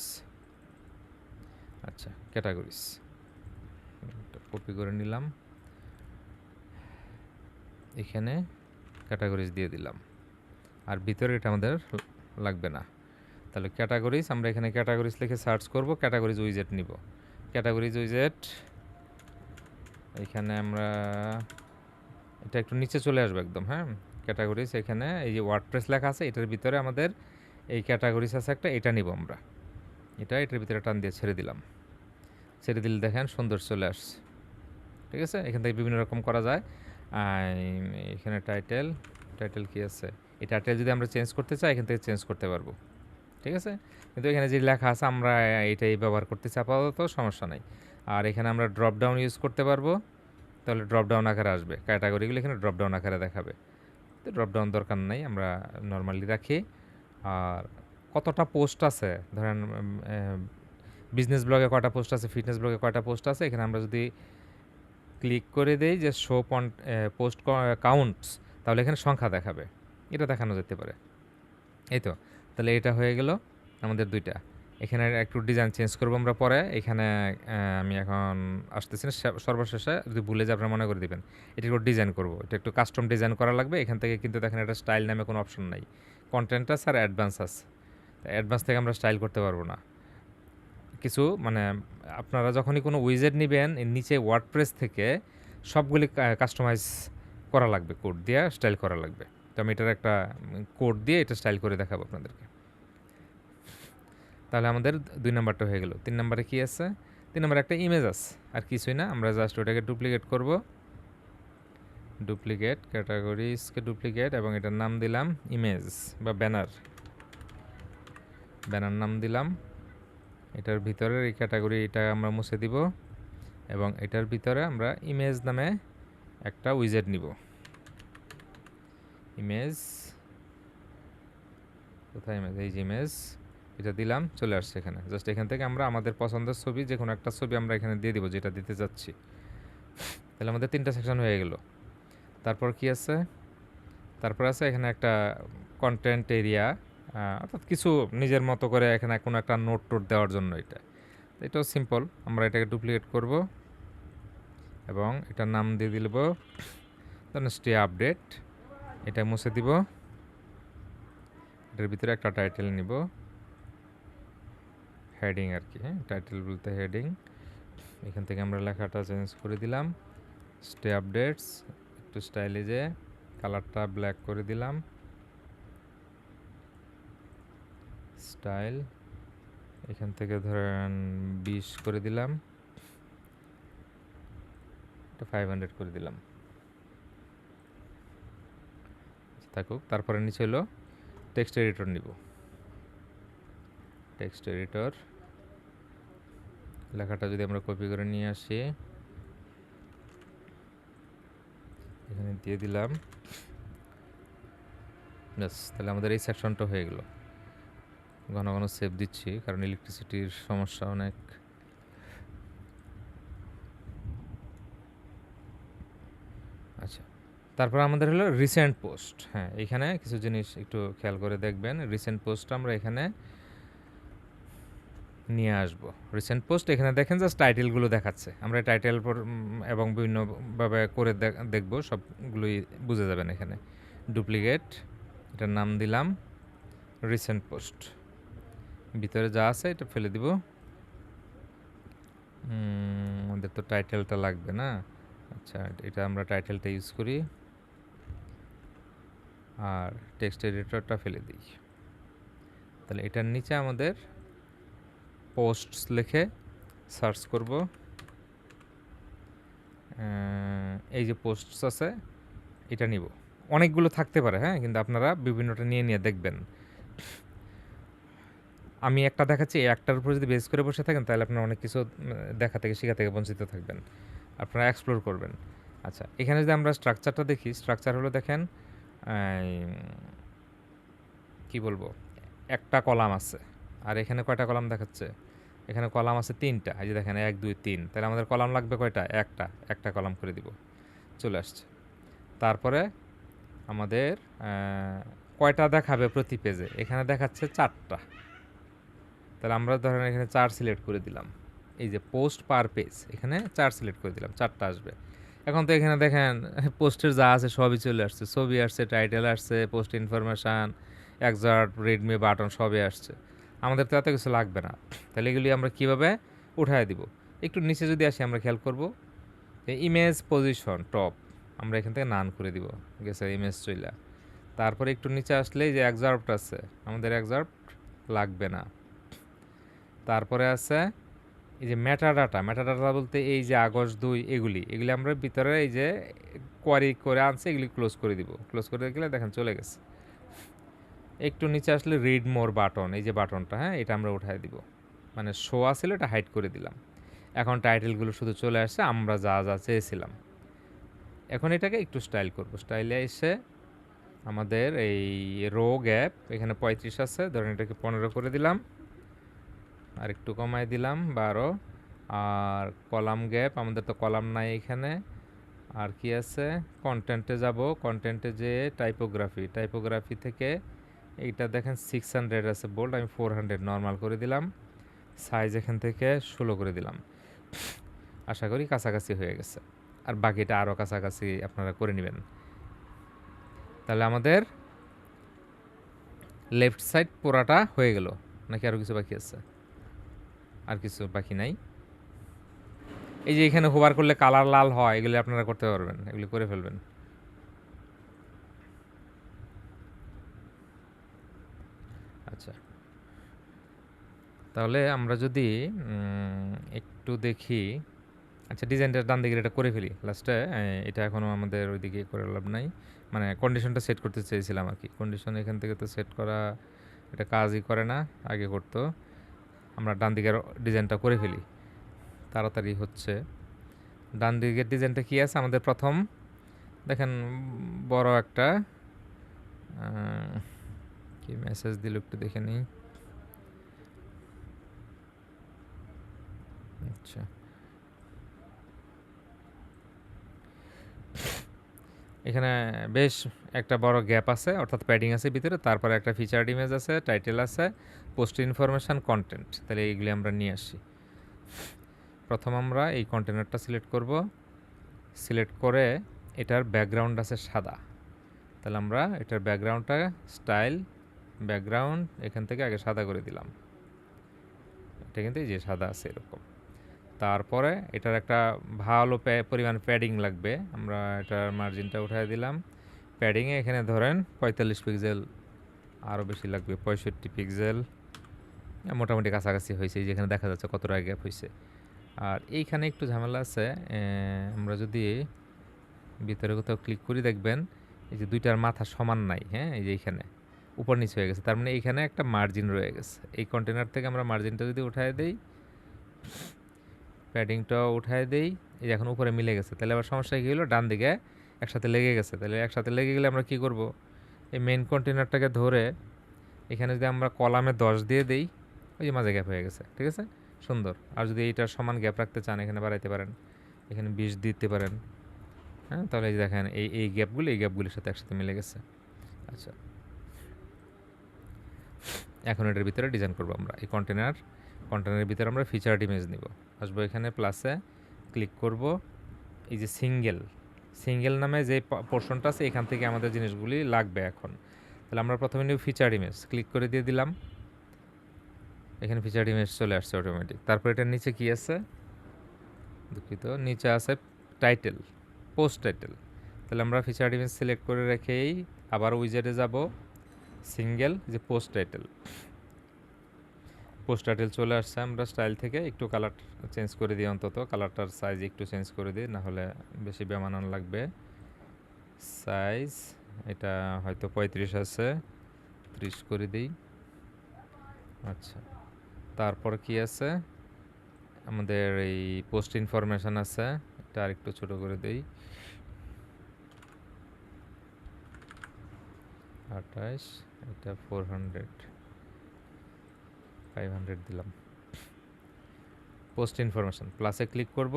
আচ্ছা, ক্যাটাগরিজ কপি করে নিলাম, এখানে ক্যাটাগরিজ দিয়ে দিলাম। আর ভিতরে এটা আমাদের লাগবে না। তাহলে ক্যাটাগরিজ, আমরা এখানে ক্যাটাগরিজ লিখে সার্চ করব, ক্যাটাগরিজ উইজেট নিব। ক্যাটাগরিজ উইজেট, এখানে আমরা এটা একটু নিচে চলে আসবে একদম, হ্যাঁ ক্যাটাগরিজ। এখানে এই যে ওয়ার্ডপ্রেস লেখা আছে, এটার ভিতরে আমাদের এই ক্যাটাগরিজ আছে একটা, এটা নিব আমরা। এটার ভিতরে টান দিয়ে ছেড়ে দিলাম। ছেড়ে দিলে দেখেন সুন্দর চলে আসছে, ঠিক আছে। এখান থেকে বিভিন্ন রকম করা যায়। এখানে টাইটেল কি আছে, এই টাইটেল যদি আমরা চেঞ্জ করতে চাই এখান থেকে চেঞ্জ করতে পারবো, ঠিক আছে। কিন্তু এখানে যে লেখা আছে আমরা এটাই ব্যবহার করতেছি আপাতত, সমস্যা নাই। আর এখানে আমরা ড্রপ ডাউন ইউজ করতে পারবো, তাহলে ড্রপ ডাউন আকারে আসবে, ক্যাটাগরিগুলো এখানে ড্রপ ডাউন আকারে দেখাবে। তো ড্রপ ডাউন দরকার নাই, আমরা নর্মালি রাখি। আর কতটা পোস্ট আছে, ধরেন বিজনেস ব্লগে কয়টা পোস্ট আছে, ফিটনেস ব্লগে কয়টা পোস্ট আছে, এখানে আমরা যদি ক্লিক করে দেই যে শো পোস্ট কাউন্টস, তাহলে এখানে সংখ্যা দেখাবে, এটা দেখানো যেতে পারে। এই তো, তাহলে এটা হয়ে গেল আমাদের দুইটা। এখানে একটু ডিজাইন চেঞ্জ করবো আমরা পরে। এখানে আমি এখন আসতেছি না, সর্বশেষে যদি ভুলে যায় আপনারা মনে করে দিবেন। এটা একটু ডিজাইন করবো, এটা একটু কাস্টম ডিজাইন করা লাগবে। এখান থেকে কিন্তু দেখেন এটা স্টাইল নামে কোনো অপশন নাই, কন্টেন্ট আছে আর অ্যাডভান্স আছে। অ্যাডভান্স থেকে আমরা স্টাইল করতে পারবো না কিছু, মানে আপনারা যখনই কোনো উইজেট নেবেন, এর নিচে ওয়ার্ডপ্রেস থেকে সবগুলি কাস্টমাইজ করা লাগবে, কোড দিয়ে স্টাইল করা লাগবে। তো আমি এটার একটা কোড দিয়ে এটা স্টাইল করে দেখাবো আপনাদেরকে। তাহলে আমাদের 2 নাম্বারটা হয়ে গেল। 3 নাম্বারে কি আছে? 3 নাম্বারে একটা ইমেজ আছে, আর কিছুই না। আমরা জাস্ট ওটাকে ডুপ্লিকেট করব, ডুপ্লিকেট ক্যাটাগরিজকে ডুপ্লিকেট, এবং এটার নাম দিলাম ইমেজ বা ব্যানার নাম দিলাম। এটার ভিতরের এই ক্যাটাগরি এটা আমরা মুছে দিব, এবং এটার ভিতরে আমরা ইমেজ নামে একটা উইজেট নিব। ইমেজ কোথায়? ইমেজ, এই যে ইমেজ, এটা দিলাম, চলে আসছে এখানে। জাস্ট এখান থেকে আমরা আমাদের পছন্দের ছবি, যে কোনো একটা ছবি আমরা এখানে দিয়ে দিব, যেটা দিতে যাচ্ছি। তাহলে আমাদের 3টা সেকশন হয়ে গেল। তারপর কি আছে? তারপর আছে এখানে একটা কন্টেন্ট এরিয়া, অর্থাৎ কিছু নিজের মতো করে এখানে কোনো একটা নোট টোট দেওয়ার জন্য। এটাও সিম্পল। আমরা এটাকে ডুপ্লিকেট করব এবং এটার নাম দিয়ে দিব ধরুন স্টে আপডেট। এটা মুছে দিব। এটার ভিতরে একটা টাইটেল নিব, হেডিং আর কি, হ্যাঁ টাইটেল বলতে হেডিং। এখান থেকে আমরা লেখাটা চেঞ্জ করে দিলাম, স্টে আপডেটস। একটু স্টাইলিজে কালারটা ব্ল্যাক করে দিলাম, স্টাইল এখান থেকে ধরেন 20 করে দিলাম, এটা 500 করে দিলাম, থাকুক। তারপরে নিচে হলো টেক্সট এডিটর নিব। টেক্সট এডিটর লেখাটা যদি আমরা কপি করে নিয়ে আসি, এখানে দিয়ে দিলাম, ব্যাস। তাহলে আমাদের এই সেকশনটা হয়ে গেল। ঘন ঘন সেভ দিচ্ছি কারণ ইলেকট্রিসিটির সমস্যা অনেক। আচ্ছা, তারপর আমাদের হলো রিসেন্ট পোস্ট। হ্যাঁ, এখানে কিছু জিনিস একটু খেয়াল করে দেখবেন। রিসেন্ট পোস্ট আমরা এখানে নিয়ে আসবো। রিসেন্ট পোস্ট এখানে দেখেন জাস্ট টাইটেলগুলো দেখাচ্ছে। আমরা টাইটেল এবং বিভিন্নভাবে করে দেখব, সবগুলোই বুঝে যাবেন এখানে। ডুপ্লিকেট, এটার নাম দিলাম রিসেন্ট পোস্ট। ভিতরে যা আছে এটা ফেলে দিব। আমাদের তো টাইটেলটা লাগবে না। আচ্ছা, এটা আমরা টাইটেলটা ইউজ করি আর টেক্সট এডিটরটা ফেলে দিই। তাহলে এটার নিচে আমাদের পোস্টস লিখে সার্চ করব। এই যে পোস্টস আছে এটা নিব। অনেকগুলো থাকতে পারে, হ্যাঁ, কিন্তু আপনারা বিভিন্নটা নিয়ে নিয়ে দেখবেন। আমি একটা দেখাচ্ছি, এই একটার উপর যদি বেস করে বসে থাকেন তাহলে আপনারা অনেক কিছু দেখা থেকে শেখা থেকে বঞ্চিত থাকবেন, আপনারা এক্সপ্লোর করবেন। আচ্ছা, এখানে যদি আমরা স্ট্রাকচারটা দেখি, স্ট্রাকচার হলো দেখেন কি বলবো, একটা কলাম আছে। আর এখানে কয়টা কলাম দেখাচ্ছে? এখানে কলাম আছে 3টা। এই যে দেখেন 1 2 3। তাহলে আমাদের কলাম লাগবে কয়টা? একটা কলাম করে দিব। চলে আসছে। তারপরে আমাদের কয়টা দেখাবে প্রতি পেজে? এখানে দেখাচ্ছে 4টা। তাহলে আমরা ধরেন এখানে 4 সিলেক্ট করে দিলাম। এই যে পোস্ট পার পেজ, এখানে 4 সিলেক্ট করে দিলাম, 4টা আসবে। এখন তো এখানে দেখেন পোস্টের যা আছে সবই চলে আসছে। ছবি আসছে, টাইটেল আসছে, post information, excerpt, Redmi button সবই আসছে। আমাদের তো এত কিছু লাগবে না। তাহলে এগুলি আমরা কীভাবে উঠায় দিব? একটু নিচে যদি আসি আমরা খেয়াল করব ইমেজ পজিশন টপ, আমরা এখান থেকে নান করে দিব, গেছে ইমেজ চইলা। তারপরে একটু নিচে আসলেই যে এক্সার্ট আছে, আমাদের এক্সার্ট লাগবে না। তারপরে আছে এই যে মেটাডাটা। মেটাডাটা বলতে এই যে আগস্ট 2 এগুলি আমরা ভিতরে এই যে কোয়ারি করে আনছে, এগুলি ক্লোজ করে দিব। ক্লোজ করে গেলে দেখেন চলে গেছে। একটু নিচে আসলে রিড মোর বাটন, এই যে বাটনটা, হ্যাঁ, এটা আমরা উঠাই দিব। মানে শো আসলে এটা হাইড করে দিলাম। এখন টাইটেলগুলো শুধু চলে আসছে আমরা যা যা চেয়েছিলাম। এখন এটাকে একটু স্টাইল করব। স্টাইলে এসে আমাদের এই রো গ্যাপ এখানে 35 আছে, ধরেন এটাকে 15 করে দিলাম, আর একটু কমাই দিলাম 12। আর কলাম গ্যাপ, আমাদের তো কলাম নাই এখানে। আর কি আছে? কন্টেন্টে যাব। কন্টেন্টে যে টাইপোগ্রাফি থেকে এইটা দেখেন 600 আছে বোল্ড, আমি 400 নর্মাল করে দিলাম। সাইজ এখান থেকে 16 করে দিলাম। আশা করি কাছাকাছি হয়ে গেছে। আর বাকিটা আরও কাছাকাছি আপনারা করে নেবেন। তাহলে আমাদের লেফট সাইড পুরাটা হয়ে গেল, নাকি আরও কিছু বাকি আছে? আর কিছু বাকি নাই। এই যে এখানে হোভার করলে কালার লাল হয়, এগুলি আপনারা করতে পারবেন, এগুলি করে ফেলবেন। আচ্ছা, তাহলে আমরা যদি একটু দেখি, আচ্ছা ডিজাইনটা ডান দিকে এটা করে ফেলি লাস্টে। এটা এখনও আমাদের ওইদিকে করে লাভ নাই, মানে কন্ডিশনটা সেট করতে চেয়েছিলাম আর কি। কন্ডিশন এখান থেকে তো সেট করা এটা কাজই করে না, আগে করতো। আমরা ডান দিকের ডিজাইনটা করে ফেলি, তাড়াতাড়ি হচ্ছে। ডান দিকের ডিজাইনটা কী আছে আমাদের? প্রথম দেখেন বড় একটা কি মেসেজ দিল একটু দেখে নিই। আচ্ছা, এখানে বেশ একটা বড় গ্যাপ আছে, অর্থাৎ প্যাডিং আছে ভিতরে। তারপরে একটা ফিচার্ড ইমেজ আছে, টাইটেল আছে, পোস্ট ইনফরমেশান, কন্টেন্ট। তাহলে এইগুলি আমরা নিয়ে আসি। প্রথম আমরা এই কন্টেনারটা সিলেক্ট করব। সিলেক্ট করে এটার ব্যাকগ্রাউন্ড আছে সাদা। তাহলে আমরা এটার ব্যাকগ্রাউন্ডটা স্টাইল ব্যাকগ্রাউন্ড এখান থেকে আগে সাদা করে দিলাম। এটা কিন্তু এই যে সাদা আছে এরকম। তারপরে এটার একটা ভালো পরিমাণ প্যাডিং লাগবে। আমরা এটার মার্জিনটা উঠাই দিলাম। প্যাডিংয়ে এখানে ধরেন 45 পিক্সেল, আরও বেশি লাগবে 65 পিক্সেল, মোটামুটি কাছাকাছি হয়েছে। যেখানে দেখা যাচ্ছে কতটা গ্যাপ হয়েছে। আর এইখানে একটু ঝামেলা আছে। আমরা যদি ভিতরে কোথাও ক্লিক করি দেখবেন এই যে দুইটার মাথা সমান নাই, হ্যাঁ, এই যে এইখানে উপর নিচে হয়ে গেছে। তার মানে এইখানে একটা মার্জিন রয়ে গেছে। এই কন্টেনার থেকে আমরা মার্জিনটা যদি উঠায় দেই, প্যাডিংটাও উঠায় দেই, এই যে এখন উপরে মিলে গেছে। তাহলে আবার সমস্যা কী হলো? ডান দিকে একসাথে লেগে গেছে। তাহলে একসাথে লেগে গেলে আমরা কী করব? এই মেন কন্টেনারটাকে ধরে এখানে যদি আমরা কলামে 10 দিয়ে দিই, ওই যে মাঝে গ্যাপ হয়ে গেছে, ঠিক আছে, সুন্দর। আর যদি এইটার সমান গ্যাপ রাখতে চান এখানে বাড়াইতে পারেন, এখানে 20 দিতে পারেন, হ্যাঁ। তাহলে এই দেখেন এই গ্যাপগুলির সাথে একসাথে মিলে গেছে। আচ্ছা, এখন এটার ভিতরে ডিজাইন করবো আমরা। এই কন্টেনার কন্টেনারের ভিতরে আমরা ফিচার্ড ইমেজ নিব। আসবো এখানে প্লাসে ক্লিক করব, এই যে সিঙ্গেল নামে যে পোর্শনটা আছে এখান থেকে আমাদের জিনিসগুলি লাগবে এখন। তাহলে আমরা প্রথমে নিব ফিচার্ড ইমেজ, ক্লিক করে দিয়ে দিলাম, এখানে ফিচার্ড ইমেজ চলে আসছে অটোমেটিক। তারপর এটার নিচে কি আছে, দুঃখিত, নিচে আছে টাইটেল, পোস্ট টাইটেল। তাহলে আমরা ফিচার্ড ইমেজ সিলেক্ট করে রেখেই আবার উইজেটে যাব, সিঙ্গেল যে পোস্ট টাইটেল চলে আসছে। আমরা স্টাইল থেকে একটু কালার চেঞ্জ করে দিই, অন্তত কালারটার সাইজ একটু চেঞ্জ করে দিই, না হলে বেশি বেমানান লাগবে। সাইজ এটা হয়তো 35 আছে, 30 করে দিই। আচ্ছা, তারপর কি আছে, আমাদের এই পোস্ট ইনফরমেশন আছে, এটা আরেকটু ছোট করে দিই, 28, এটা 500 দিলাম। পোস্ট ইনফরমেশন প্লাসে ক্লিক করব,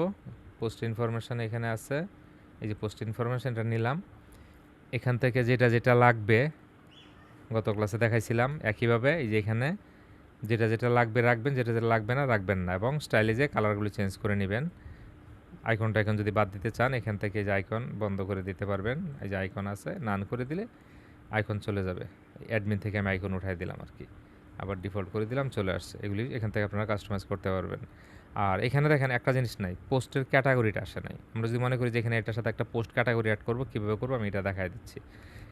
পোস্ট ইনফরমেশন এখানে আছে, এই যে পোস্ট ইনফরমেশনটা নিলাম। এখান থেকে যেটা যেটা লাগবে গত ক্লাসে দেখাইছিলাম একইভাবে, এই যে এখানে যেটা যেটা লাগবে রাখবেন, যেটা যেটা লাগবে না রাখবেন না, এবং স্টাইলে যে কালারগুলি চেঞ্জ করে নেবেন। আইকনটা এখন যদি বাদ দিতে চান এখান থেকে যে আইকন বন্ধ করে দিতে পারবেন, এই যে আইকন আছে নান করে দিলে আইকন চলে যাবে। অ্যাডমিন থেকে আমি আইকন উঠাই দিলাম আর কি, আবার ডিফল্ট করে দিলাম, চলে আসছে। এগুলি এখান থেকে আপনারা কাস্টমাইজ করতে পারবেন। আর এখানে দেখেন একটা জিনিস নাই, পোস্টের ক্যাটাগরিটা আসে নাই। আমরা যদি মনে করি যে এখানে এটার সাথে একটা পোস্ট ক্যাটাগরি অ্যাড করবো, কীভাবে করবো আমি এটা দেখাই দিচ্ছি।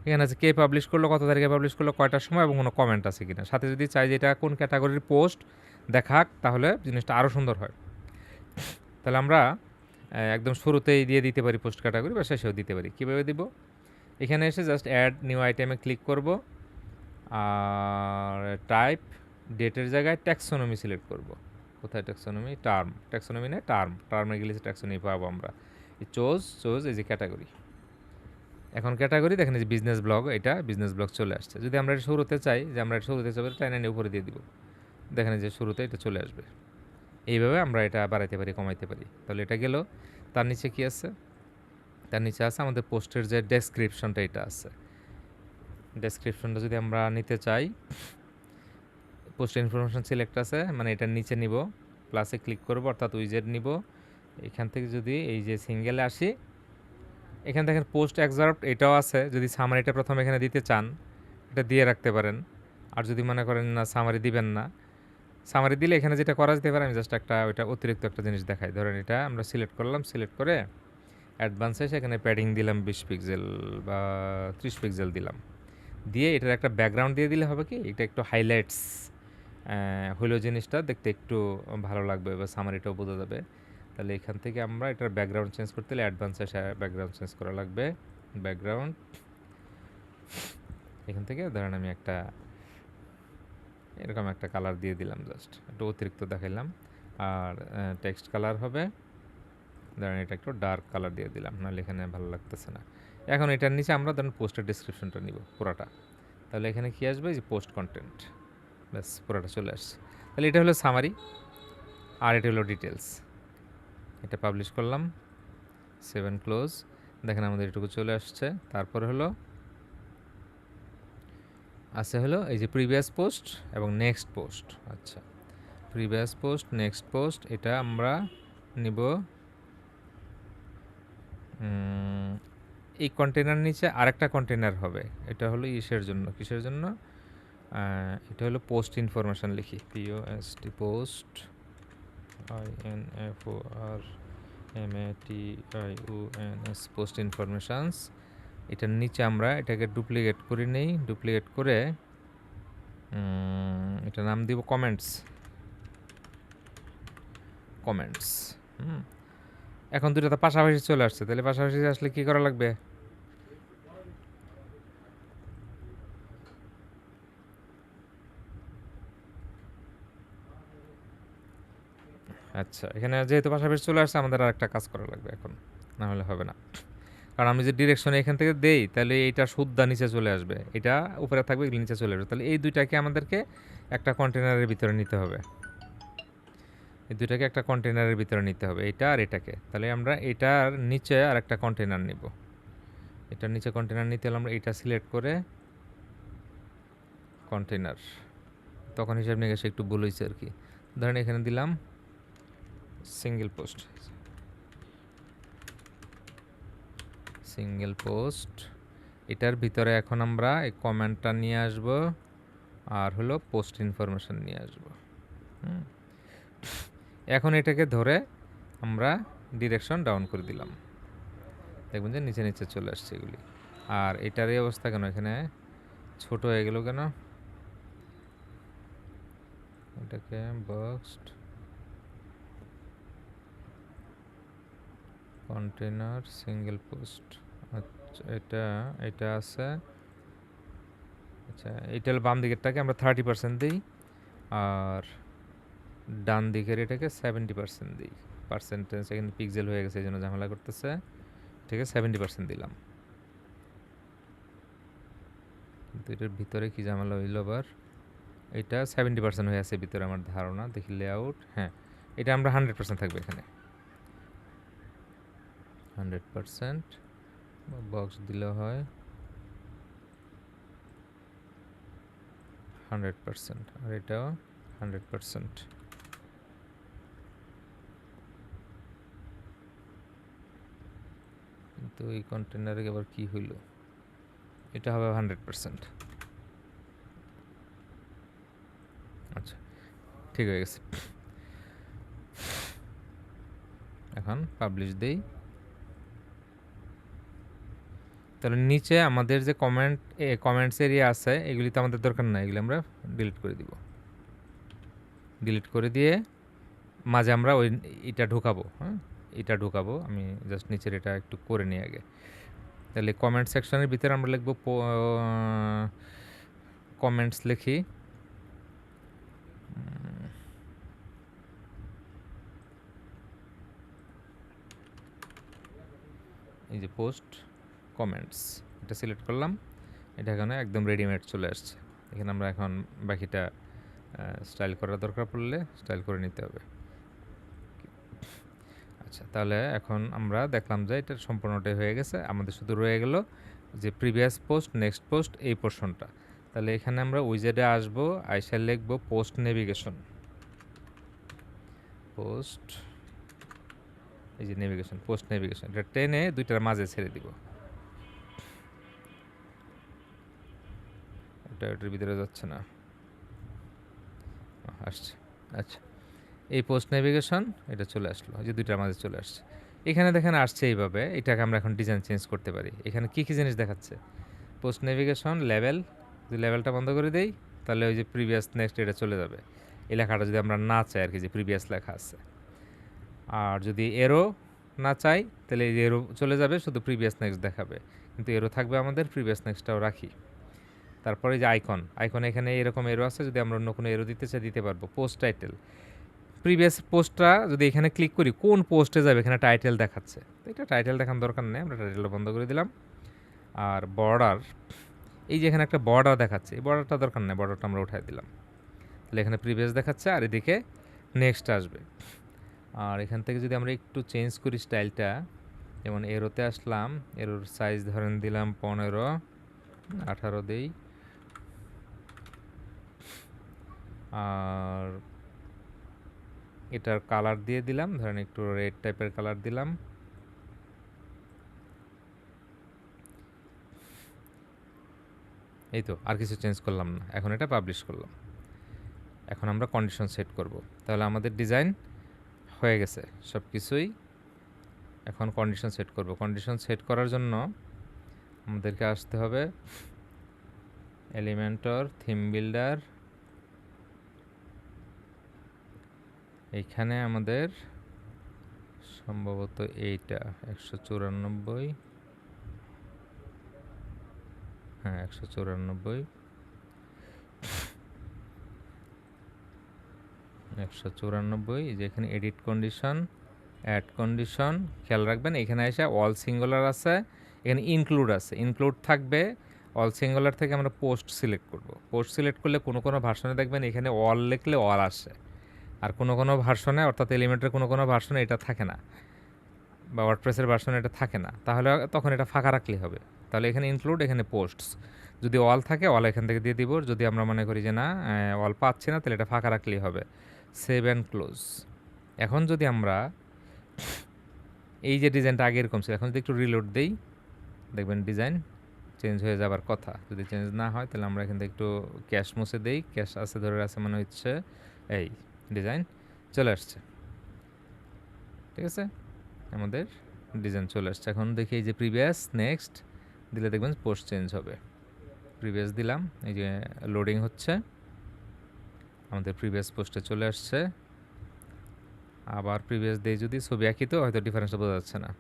এখানে আছে কে পাবলিশ করলো, কত তারিখে পাবলিশ করলো, কয়টার সময়, এবং কোনো কমেন্ট আছে কিনা। সাথে যদি চাই যে এটা কোন ক্যাটাগরির পোস্ট দেখাক, তাহলে জিনিসটা আরও সুন্দর হয়। তাহলে আমরা একদম শুরুতেই দিয়ে দিতে পারি পোস্ট ক্যাটাগরি, বা শেষেও দিতে পারি। কীভাবে দিব, এখানে এসে জাস্ট অ্যাড নিউ আইটেমে ক্লিক করব, আর টাইপ ডেটের জায়গায় ট্যাক্সোনমি সিলেক্ট করব। কোথায় ট্যাক্সোনমি, ট্যাক্সোনমি না টার্মে গেলে ট্যাক্সোনমি পাবো আমরা। এই চোজ এই যে ক্যাটাগরি, এখন ক্যাটাগরি দেখেন যে বিজনেস ব্লগ, এটা বিজনেস ব্লগ চলে আসছে। যদি আমরা এটা শুরুতে চাই, যে আমরা এটা শুরুতে চাই, টাইনে উপরে দিয়ে দিব, দেখেন যে শুরুতে এটা চলে আসবে। এইভাবে আমরা এটা বাড়াইতে পারি, কমাইতে পারি। তাহলে এটা গেল। তার নিচে কি আছে, তার নিচে আছে আমাদের পোস্টের যে ডেসক্রিপশনটা, এটা আছে। ডেসক্রিপশনটা যদি আমরা নিতে চাই, পোস্ট ইনফরমেশন সিলেক্ট আছে, মানে এটার নিচে নিব, প্লাসে ক্লিক করব, অর্থাৎ উইজেট নিব। এখান থেকে যদি এই যে সিঙ্গেলে আসি, এখান থেকে পোস্ট এক্সার্ভড এটাও আছে। যদি সামারিটা প্রথমে এখানে দিতে চান, এটা দিয়ে রাখতে পারেন। আর যদি মনে করেন না সামারি দিবেন না, সামারি দিলে এখানে যেটা করা যেতে পারে, আমি জাস্ট একটা ওইটা অতিরিক্ত একটা জিনিস দেখাই। ধরেন এটা আমরা সিলেক্ট করলাম, সিলেক্ট করে অ্যাডভান্সে সেখানে প্যাডিং দিলাম 20 পিক্সেল বা 30 পিক্সেল দিলাম, দিয়ে এটার একটা ব্যাকগ্রাউন্ড দিয়ে দিলে হবে কি, এটা একটু হাইলাইটস হইলো, জিনিসটা দেখতে একটু ভালো লাগবে, বা সামারিটাও বোঝা যাবে। তাহলে এখান থেকে আমরা এটার ব্যাকগ্রাউন্ড চেঞ্জ করতে হলে অ্যাডভান্সে ব্যাকগ্রাউন্ড চেঞ্জ করা লাগবে। ব্যাকগ্রাউন্ড এখান থেকে ধরেন আমি একটা এরকম একটা কালার দিয়ে দিলাম, জাস্ট একটু অতিরিক্ত দেখাইলাম। আর টেক্সট কালার হবে, ধরেন এটা একটু ডার্ক কালার দিয়ে দিলাম, নাহলে এখানে ভালো লাগতেছে না। এখন এটার নিচে আমরা ধরেন পোস্টের ডিসক্রিপশনটা নিব পুরাটা। তাহলে এখানে কি আসবে, যে পোস্ট কন্টেন্ট, ব্যাস পুরাটা চলে আসছে। তাহলে এটা হলো সামারি, আর এটা হলো ডিটেলস। এটা পাবলিশ করলাম, 7 ক্লোজ, দেখেন আমাদের এটুকু চলে আসছে। তারপর হলো এই যে প্রিভিয়াস পোস্ট এবং নেক্সট পোস্ট। আচ্ছা, প্রিভিয়াস পোস্ট, নেক্সট পোস্ট, এটা আমরা নিব এই কন্টেনার নিচে আরেকটা কন্টেনার হবে। এটা হলো কিসের জন্য, এটা হলো পোস্ট ইনফরমেশন লিখি, POST, post INFORMATIONS, post informations. এটার নিচে আমরা এটাকে ডুপ্লিকেট করে নেই, ডুপ্লিকেট করে এটা নাম দিব কমেন্টস। এখন দুটো তো পাশাপাশি চলে আসছে, তাহলে পাশাপাশি আসলে কি করা লাগবে, আচ্ছা এখানে যেহেতু পাশাপাশি চলে আসছে, আমাদের আর একটা কাজ করা লাগবে এখন, না হলে হবে না। কারণ আমি যে ডিরেকশন এখান থেকে দেই, তাহলে এইটা শুদ্ধা নিচে চলে আসবে, এটা উপরে থাকবে, এগুলো নিচে চলে আসবে। তাহলে এই দুইটাকে আমাদেরকে একটা কন্টেনারের ভিতরে নিতে হবে, এটা আর এটাকে। তাহলে আমরা এটার নিচে আর একটা কন্টেনার নিব। এটার নিচে কন্টেনার নিতে হলে আমরা এটা সিলেক্ট করে কন্টেনার, তখন হিসাব নিকাশে একটু ভুল হয়েছে আর কি। ধরেন এখানে দিলাম সিঙ্গেল পোস্ট, সিঙ্গেল পোস্ট। এটার ভিতরে এখন আমরা এই কমেন্টটা নিয়ে আসব আর হলো পোস্ট ইনফরমেশন নিয়ে আসব। এখন এটাকে ধরে আমরা ডিরেকশন ডাউন করে দিলাম, দেখবেন যে নিচে নিচে চলে আসছে এগুলি। আর এটার এই অবস্থা কেন এখানে ছোট হয়ে গেল কেন? এটাকে বক্সড কন্টেনার সিঙ্গেল পোস্ট, আচ্ছা এটা আছে। আচ্ছা এইটার বাম দিকেরটাকে আমরা 30% দিই আর ডান দিকের এটাকে 70% দিই। পার্সেন্টেজ এখানে পিক্সেল হয়ে গেছে, এই জন্য ঝামেলা করতেছে। ঠিক আছে, 70% দিলাম। কিন্তু এটার ভিতরে কি ঝামেলা হইল আবার? এটা 70% হয়ে আছে ভিতরে আমার ধারণা, দেখি লেআউট। হ্যাঁ, এটা আমরা 100% থাকবে এখানে, 100% বক্স দিলে হয় 100%, আর এটাও 100%। কিন্তু এই কন্টেনারে আবার কি হইল? এটা হবে 100%। আচ্ছা ঠিক হয়ে গেছে। এখন পাবলিশ দেই। তাহলে নিচে আমাদের যে কমেন্টস এরিয়া আছে এগুলি তো আমাদের দরকার নাই, এগুলি আমরা ডিলিট করে দিব। ডিলিট করে দিয়ে মাঝে আমরা ওই এটা ঢোকাবো। হ্যাঁ, এটা ঢোকাবো। আমি জাস্ট নিচের এটা একটু করে নিই আগে। তাহলে কমেন্ট সেকশনের ভিতরে আমরা লিখব কমেন্টস লিখি, এই যে পোস্ট কমেন্টস, এটা সিলেক্ট করলাম। এটা এখানে একদম রেডিমেড চলে আসছে। এখানে আমরা এখন বাকিটা স্টাইল করার দরকার পড়লে স্টাইল করে নিতে হবে। আচ্ছা, তাহলে এখন আমরা দেখলাম যে এটা সম্পূর্ণটাই হয়ে গেছে। আমাদের শুধু রয়ে গেল যে প্রিভিয়াস পোস্ট, নেক্সট পোস্ট, এই পোর্শনটা। তাহলে এখানে আমরা উইজেটে আসবো, আইসা লিখবো পোস্ট নেভিগেশন। পোস্ট, এই যে নেভিগেশন, পোস্ট নেভিগেশন, এটা টেনে দুইটার মাঝে ছেড়ে দিব। এটা এটার ভিতরে যাচ্ছে না, আসছে। আচ্ছা, এই পোস্ট নেভিগেশন এটা চলে আসলো, এই যে দুইটার মাঝে চলে আসছে। এখানে দেখেন আসছে এইভাবে। এটাকে আমরা এখন ডিজাইন চেঞ্জ করতে পারি। এখানে কী কী জিনিস দেখাচ্ছে? পোস্ট নেভিগেশন লেভেল, যদি লেভেলটা বন্ধ করে দেই তাহলে ওই যে প্রিভিয়াস নেক্সট এটা চলে যাবে। এই লেখাটা যদি আমরা না চাই আর কি, যে প্রিভিয়াস লেখা আছে। আর যদি এরো না চাই তাহলে এই যে এরো চলে যাবে, শুধু প্রিভিয়াস নেক্সট দেখাবে। কিন্তু এরো থাকবে আমাদের, প্রিভিয়াস নেক্সটটাও রাখি। তারপরে যে আইকন এখানে এরকম এরো আছে, যদি আমরা অন্য কোনো এরো দিতে চাই দিতে পারবো। পোস্ট টাইটেল, প্রিভিয়াস পোস্টটা যদি এখানে ক্লিক করি কোন পোস্টে যাবে, এখানে টাইটেল দেখাচ্ছে। তো এটা টাইটেল দেখানোর দরকার নেই, আমরা টাইটেলটা বন্ধ করে দিলাম। আর বর্ডার, এই যে এখানে একটা বর্ডার দেখাচ্ছে, এই বর্ডারটা দরকার নেই, বর্ডারটা আমরা উঠাই দিলাম। তাহলে এখানে প্রিভিয়াস দেখাচ্ছে আর এদিকে নেক্সট আসবে। আর এখান থেকে যদি আমরা একটু চেঞ্জ করি স্টাইলটা, যেমন এরোতে আসলাম, এরোর সাইজ ধরেন দিলাম 15, 18 দেই। আর এটার কালার দিয়ে দিলাম, ধরেন একটু রেড টাইপের কালার দিলাম। এই তো, আর কিছু চেঞ্জ করলাম না। এখন এটা পাবলিশ করলাম। এখন আমরা কন্ডিশন সেট করব। তাহলে আমাদের ডিজাইন হয়ে গেছে সব কিছুই। এখন কন্ডিশন সেট করব। কন্ডিশন সেট করার জন্য আমাদেরকে আসতে হবে এলিমেন্টর, থিম বিল্ডার। এইখানে আমাদের সম্ভবত এইটা 194, হ্যাঁ 194, 194। এই যে এখানে এডিট কন্ডিশন, অ্যাড কন্ডিশন, খেয়াল রাখবেন এখানে এসে অল সিঙ্গুলার আছে, এখানে ইনক্লুড আছে, ইনক্লুড থাকবে। অল সিঙ্গুলার থেকে আমরা পোস্ট সিলেক্ট করব। পোস্ট সিলেক্ট করলে কোনো ভার্সনে দেখবেন এখানে অল লিখলে অল আসে, আর কোনো ভার্সনে, অর্থাৎ এলিমেন্টের কোনো ভার্সনে এটা থাকে না, বা ওয়ার্ডপ্রেসের ভার্সনে এটা থাকে না। তাহলে তখন এটা ফাঁকা রাখলেই হবে। তাহলে এখানে ইনক্লুড, এখানে পোস্টস, যদি অল থাকে অল এখান থেকে দিয়ে দিব। যদি আমরা মনে করি যে না অল পাচ্ছি না, তাহলে এটা ফাঁকা রাখলেই হবে। Save and close. এখন যদি আমরা এই যে ডিজাইনটা আগে এরকম ছিল, এখন যদি একটু রিলোড দেই, দেখবেন ডিজাইন চেঞ্জ হয়ে যাবার কথা। যদি চেঞ্জ না হয় তাহলে আমরা এখান থেকে একটু ক্যাশ মুছে দেই। ক্যাশ আছে ধরে আছে মানে হচ্ছে এই ডিজাইন চলে আসছে। ঠিক আছে, আমাদের ডিজাইন চলে আসছে। এখন দেখি এই যে প্রিভিয়াস, নেক্সট দিলে দেখবেন পোস্ট চেঞ্জ হবে। প্রিভিয়াস দিলাম, এই যে লোডিং হচ্ছে, আমাদের প্রিভিয়াস পোস্টে চলে আসছে। আবার প্রিভিয়াস দিয়ে যদি ছবি আঁকি তো হয়তো ডিফারেন্সটা বোঝা যাচ্ছে না,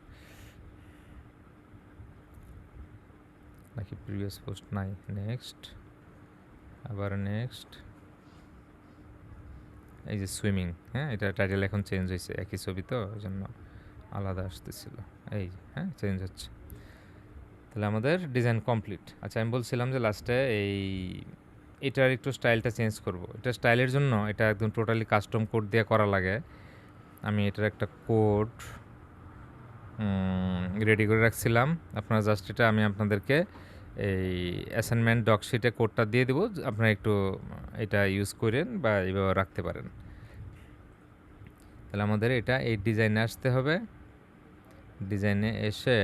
নাকি প্রিভিয়াস পোস্ট নাই। নেক্সট, আবার নেক্সট, এই যে সুইমিং, হ্যাঁ এটা টাইটেল এখন চেঞ্জ হয়েছে, একই ছবি তো ওই জন্য আলাদা আসতেছিল। এই যে হ্যাঁ চেঞ্জ হচ্ছে। তাহলে আমাদের ডিজাইন কমপ্লিট। আচ্ছা, আমি বলছিলাম যে লাস্টে এটার একটু স্টাইলটা চেঞ্জ করব। এটা স্টাইলের জন্য এটা একদম টোটালি কাস্টম কোড দিয়ে করা লাগে। আমি এটার একটা কোড রেডি করে রাখছিলাম। আপনারা জাস্ট এটা আমি আপনাদেরকে এই অ্যাসাইনমেন্ট ডকশিটে কোডটা দিয়ে দেবো, আপনারা একটু এটা ইউজ করেন বা এইভাবে রাখতে পারেন। তাহলে আমাদের এটা এই ডিজাইনে আসতে হবে। ডিজাইনে এসে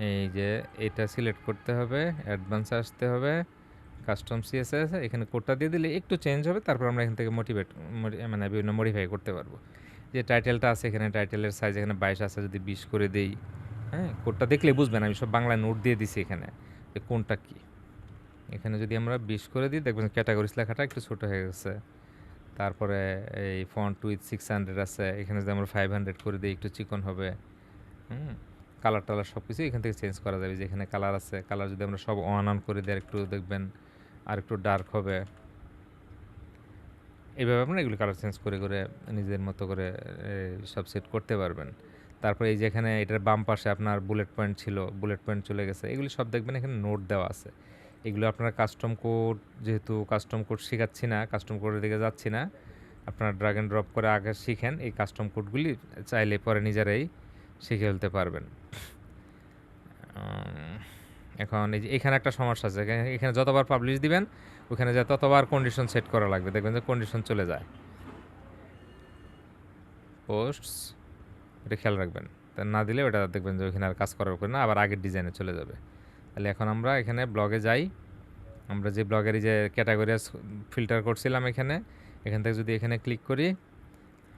এই যে এটা সিলেক্ট করতে হবে, অ্যাডভান্সে আসতে হবে, কাস্টম সিএসএস, এখানে কোডটা দিয়ে দিলে একটু চেঞ্জ হবে। তারপর আমরা এখান থেকে মানে বিভিন্ন মডিফাই করতে পারবো। যে টাইটেলটা আছে এখানে, টাইটেলের সাইজ এখানে 22 আছে, যদি 20 করে দেই, হ্যাঁ কোডটা দেখলে বুঝবেন আমি সব বাংলায় নোট দিয়ে দিছি এখানে যে কোনটা কী। এখানে যদি আমরা 20 করে দিই দেখবেন ক্যাটাগরিজ লেখাটা একটু ছোটো হয়ে গেছে। তারপরে এই ফন্ট উইথ 600 আছে, এখানে যদি আমরা 500 করে দিই একটু চিকন হবে। কালার টালার সব কিছু এখান থেকে চেঞ্জ করা যাবে। যেখানে কালার আছে, কালার যদি আমরা সব অন করে দিই একটু দেখবেন আর একটু ডার্ক হবে। এইভাবে আপনারা এগুলো কালার চেঞ্জ করে করে নিজের মতো করে সব সেট করতে পারবেন। তারপরে এই যেখানে এটার বাম পাশে আপনার বুলেট পয়েন্ট ছিল, বুলেট পয়েন্ট চলে গেছে, এগুলি সব দেখবেন এখানে নোট দেওয়া আছে। এগুলো আপনার কাস্টম কোড, যেহেতু কাস্টম কোড শেখাচ্ছি না, কাস্টম কোডের দিকে যাচ্ছি না, আপনারা ড্রাগ অ্যান্ড ড্রপ করে আগে শিখেন। এই কাস্টম কোডগুলি চাইলে পরে নিজেরাই শিখে ফেলতে পারবেন। এখন এই যে এখানে একটা সমস্যা আছে, এখানে যতবার পাবলিশ দিবেন ওখানে যা ততবার কন্ডিশন সেট করা লাগবে। দেখবেন যে কন্ডিশন চলে যায় পোস্টস, এটা খেয়াল রাখবেন। তা না দিলে ওটা দেখবেন যে ওইখানে আর কাজ করার উপরে না, আবার আগের ডিজাইনে চলে যাবে। তাহলে এখন আমরা এখানে ব্লগে যাই। আমরা যে ব্লগের যে ক্যাটাগরি ফিল্টার করছিলাম এখানে, এখান থেকে যদি এখানে ক্লিক করি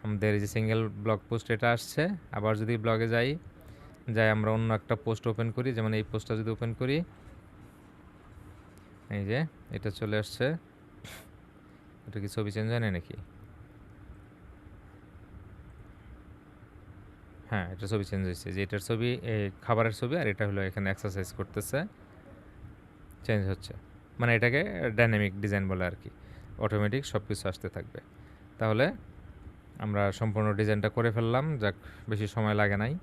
আমাদের এই যে সিঙ্গেল ব্লগ পোস্ট এটা আসছে। আবার যদি ব্লগে যাই আমরা অন্য একটা পোস্ট ওপেন করি, যেমন এই পোস্টটা যদি ওপেন করি, এই যে এটা চলে আসছে। এটা কি ছবি চেঞ্জ হয় না নাকি? হ্যাঁ, এটা ছবি চেঞ্জ হয়েছে। যে এটার ছবি খাবারের ছবি, আর এটা হলো এখানে এক্সারসাইজ করতেছে, চেঞ্জ হচ্ছে। মানে এটাকে ডাইনামিক ডিজাইন বলে আর কি, অটোমেটিক সব কিছু আসতে থাকবে। তাহলে আমরা সম্পূর্ণ ডিজাইনটা করে ফেললাম। যাক, বেশি সময় লাগে নাই,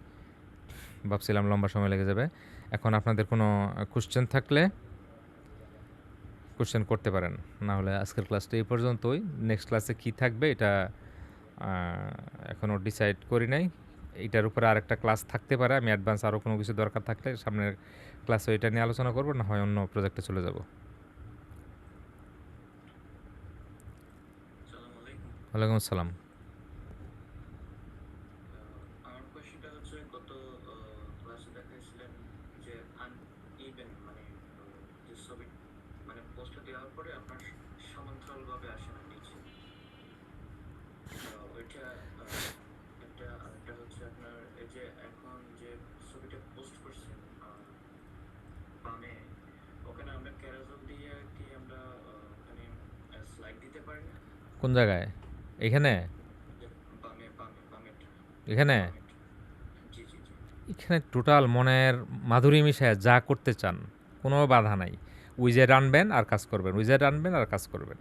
ভাবছিলাম লম্বা সময় লেগে যাবে। এখন আপনাদের কোনো কোশ্চেন থাকলে কোশ্চেন করতে পারেন, না হলে আজকের ক্লাসটা এই পর্যন্তই। নেক্সট ক্লাসে কি থাকবে এটা এখনও ডিসাইড করি নাই। এইটার উপরে আরেকটা ক্লাস থাকতে পারে, আমি অ্যাডভান্স আরও কোনো কিছু দরকার থাকলে সামনের ক্লাসে এটা নিয়ে আলোচনা করবো, না হয় অন্য প্রজেক্টে চলে যাব। ওয়ালাইকুম আসসালাম। কোন জায়গায়? এখানে এখানে এখানে টোটাল মনের মাধুরী মিশায় যা করতে চান, কোনো বাধা নাই। উইজেট আনবেন আর কাজ করবেন, উইজেট আনবেন আর কাজ করবেন।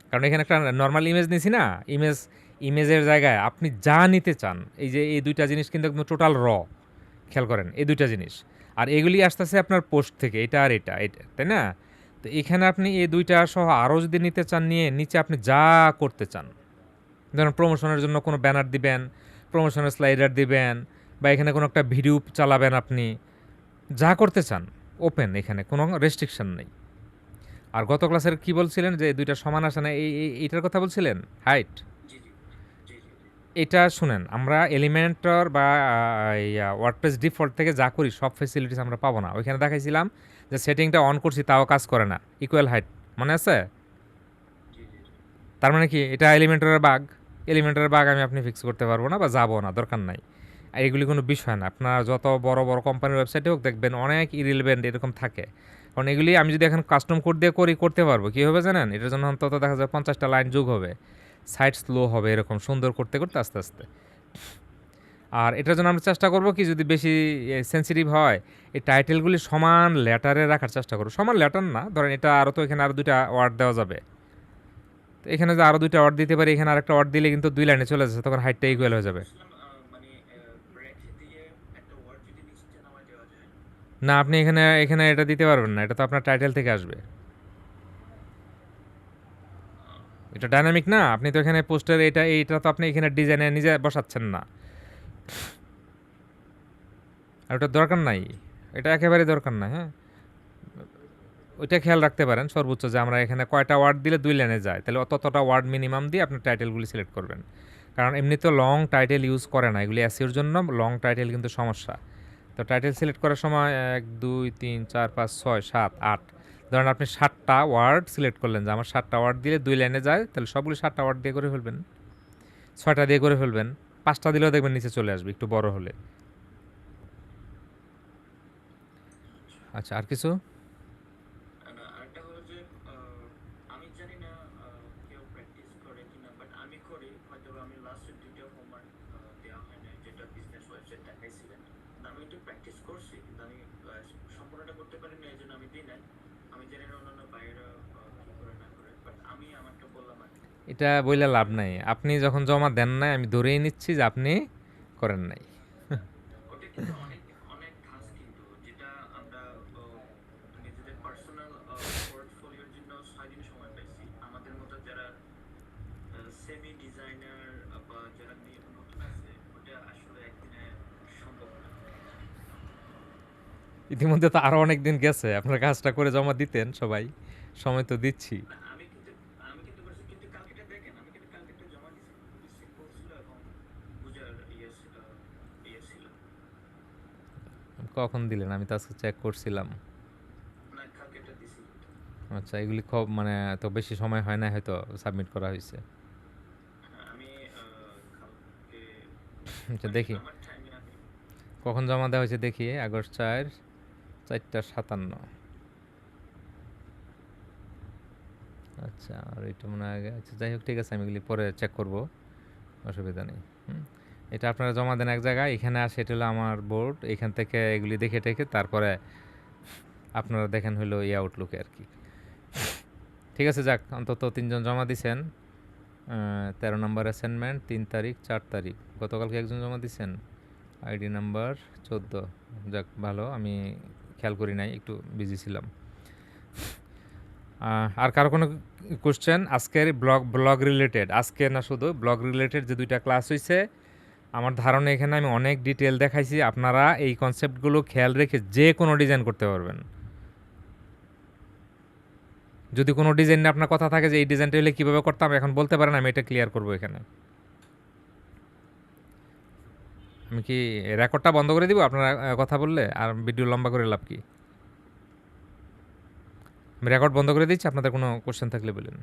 কারণ এখানে একটা নর্মাল ইমেজ নিছি না, ইমেজের জায়গায় আপনি যা নিতে চান, এই যে এই দুইটা জিনিস কিন্তু একদম টোটাল খেয়াল করেন এই দুইটা জিনিস। আর এগুলি আসতেছে আপনার পোস্ট থেকে, এটা আর এটা, তাই না? তো এখানে আপনি এই দুইটা সহ আরও যদি নিতে চান, নিয়ে নিচে আপনি যা করতে চান, ধরুন প্রমোশনের জন্য কোনো ব্যানার দিবেন, প্রমোশনের স্লাইডার দিবেন, বা এখানে কোনো একটা ভিডিও চালাবেন, আপনি যা করতে চান ওপেন, এখানে কোনো রেস্ট্রিকশন নেই। আর গত ক্লাসের কি বলছিলেন যে দুইটা সমান আসে না, এইটার কথা বলছিলেন, হাইট। জি জি জি জি জি। এটা শুনেন, আমরা এলিমেন্টর বা ওয়ার্ডপ্রেস ডিফল্ট থেকে যা করি সব ফেসিলিটিস আমরা পাবো না। ওইখানে দেখাইছিলাম যে সেটিংটা অন করছি তাও কাজ করে না, ইকুয়াল হাইট, মনে আছে? জি জি জি। তার মানে কি এটা এলিমেন্টরের বাগ? এলিমেন্টরের বাগ আমি আপনি ফিক্স করতে পারবো না বা যাবো না, দরকার নাই। আর এগুলি কোনো বিষয় না, আপনার যত বড় বড় কোম্পানির ওয়েবসাইটে হোক দেখবেন অনেক ইরিলেভেন্ট এরকম থাকে। কারণ এগুলি আমি যদি এখন কাস্টম কোড দিয়ে করি করতে পারবো, কী হবে জানেন? এটার জন্য অন্তত দেখা যায় 50টা লাইন যোগ হবে, সাইট স্লো হবে, এরকম সুন্দর করতে করতে আস্তে আস্তে। আর এটার জন্য আমরা চেষ্টা করব কি, যদি বেশি সেন্সিটিভ হয় এই টাইটেলগুলি সমান লেটারে রাখার চেষ্টা করব। সমান লেটার না, ধরেন এটা আরও, তো এখানে আরও দুইটা ওয়ার্ড দেওয়া যাবে, তো এখানে যে আরও দুইটা ওয়ার্ড দিতে পারি, এখানে আরেকটা ওয়ার্ড দিলে কিন্তু 2 লাইনে চলে যাচ্ছে, তখন হাইটটা না ইকুয়াল আমি হয়ে যাবে। বলছিলাম মানে ব্রেক দিয়ে একটা ওয়ার্ড যদি নিচে নামায় দেওয়া যায়। না, আপনি এখানে এখানে এটা দিতে পারবেন না, এটা তো আপনার টাইটেল থেকে আসবে। আহ, এটা ডাইনামিক না, আপনি তো এখানে পোস্টার এইটা তো আপনি এখানে ডিজাইনে নিজে বসাচ্ছেন না, আর ওটার দরকার নাই, এটা একেবারে দরকার নাই। হ্যাঁ, ওইটা খেয়াল রাখতে পারেন সর্বোচ্চ, যে আমরা এখানে কয়টা ওয়ার্ড দিলে 2 লাইনে যায়, তাহলে ততটা ওয়ার্ড মিনিমাম দিয়ে আপনি টাইটেলগুলি সিলেক্ট করবেন। কারণ এমনি তো লং টাইটেল ইউজ করে না, এগুলি এসইওর জন্য লং টাইটেল কিন্তু সমস্যা। তো টাইটেল সিলেক্ট করার সময় 1 2 3 4 5 6 7 8, ধরেন আপনি 7টা ওয়ার্ড সিলেক্ট করলেন, যে আমার 7টা ওয়ার্ড দিলে 2 লাইনে যায়, তাহলে সবগুলি 7টা ওয়ার্ড দিয়ে করে ফেলবেন, 6টা দিয়ে করে ফেলবেন, 5টা দিলেও দেখবেন নিচে চলে আসবে একটু বড় হলে। আচ্ছা। আচ্ছা, আর কিছু? না আরেকটা হলো যে আমি জানি না কেউ প্র্যাকটিস করে কিনা, বাট আমি করি হয়তো। আমি লাস্টের দুইটা হোমওয়ার্ক দেওয়া হয় না, যেটা বিজনেস ওয়েবসাইট দেখাইছিলেন। আমি একটু প্র্যাকটিস করছি, কিন্তু আমি সম্পূর্ণটা করতে পারিনি, এই জন্য আমি দিই নাই। আমি জানি না অন্যান্য বাইরেরা কি করে না করে, বাট আমি আমারটা বললাম আর কি। এটা বইলে লাভ নাই, আপনি যখন জমা দেন নাই আমি ধরেই নিচ্ছি যে আপনি করেন নাই। ওটা কিন্তু অনেক অনেক কাজ, কিন্তু যেটা আমরা নিজেদের পার্সোনাল পোর্টফোলিওর জন্য 6 দিন সময় পাইছি। আমাদের মতো যারা সেমি ডিজাইনার বা যারা নতুন আছে, ওটা আসলে একদিনে সম্ভব না। ইতিমধ্যে তো আরও অনেক দিন গেছে, আপনার কাজটা করে জমা দিতেন সবাই, সময় তো দিচ্ছি। না আমি কিন্তু করছি, কিন্তু কালকেটা দেখেন, আমি কিন্তু কালকেটা জমা দিছি, খুবই সিম্পল ছিল এবং বুঝার ইয়ে ছিল। কখন দিলেন? আমি তো আজকে চেক করছিলাম। না কালকেটা দিছি কিন্তু। আচ্ছা, এগুলি খুব মানে তো বেশি সময় হয় না হয়তো সাবমিট করা হয়েছে। হ্যাঁ আমি কালকে আচ্ছা মানে দেখি আমার টাইমে আমি। কখন জমা দেওয়া হয়েছে, দেখি আগস্ট 4, 4টা 57। আচ্ছা, আর এটা মনে হয় আগে, আচ্ছা যাই হোক, ঠিক আছে, আমি এগুলি পরে চেক করব, অসুবিধা নেই। হুম, এটা আপনারা জমা দেন এক জায়গায়, এখানে আসে, এটা হলো আমার বোর্ড, এখান থেকে এগুলি দেখে টেখে তারপরে আপনারা দেখেন হলো এই আউটলুকে আর কি। ঠিক আছে, যাক, অন্তত 3জন জমা দিছেন। 13 নম্বর অ্যাসাইনমেন্ট, 3 তারিখ 4 তারিখ, গতকালকে একজন জমা দিছেন, আইডি নাম্বার 14। যাক, ভালো, আমি খেয়াল করি নাই, একটু বিজি ছিলাম। আর কারো কোনো কোশ্চেন আজকের ব্লগ রিলেটেড? আজকে না, শুধু ব্লগ রিলেটেড যে 2টা ক্লাস হয়েছে, আমার ধারণা এখানে আমি অনেক ডিটেল দেখাইছি, আপনারা এই কনসেপ্টগুলো খেয়াল রেখে যে কোনো ডিজাইন করতে পারবেন। যদি কোনো ডিজাইন নিয়ে আপনার কথা থাকে যে এই ডিজাইনটা হলে কীভাবে করতাম, এখন বলতে পারেন, আমি এটা ক্লিয়ার করবো এখানে। আমি কি রেকর্ডটা বন্ধ করে দিব আপনারা কথা বললে? আর ভিডিও লম্বা করে লাভ কি? আমি রেকর্ড বন্ধ করে দিচ্ছি, আপনাদের কোনো কোশ্চেন থাকলে বলুন।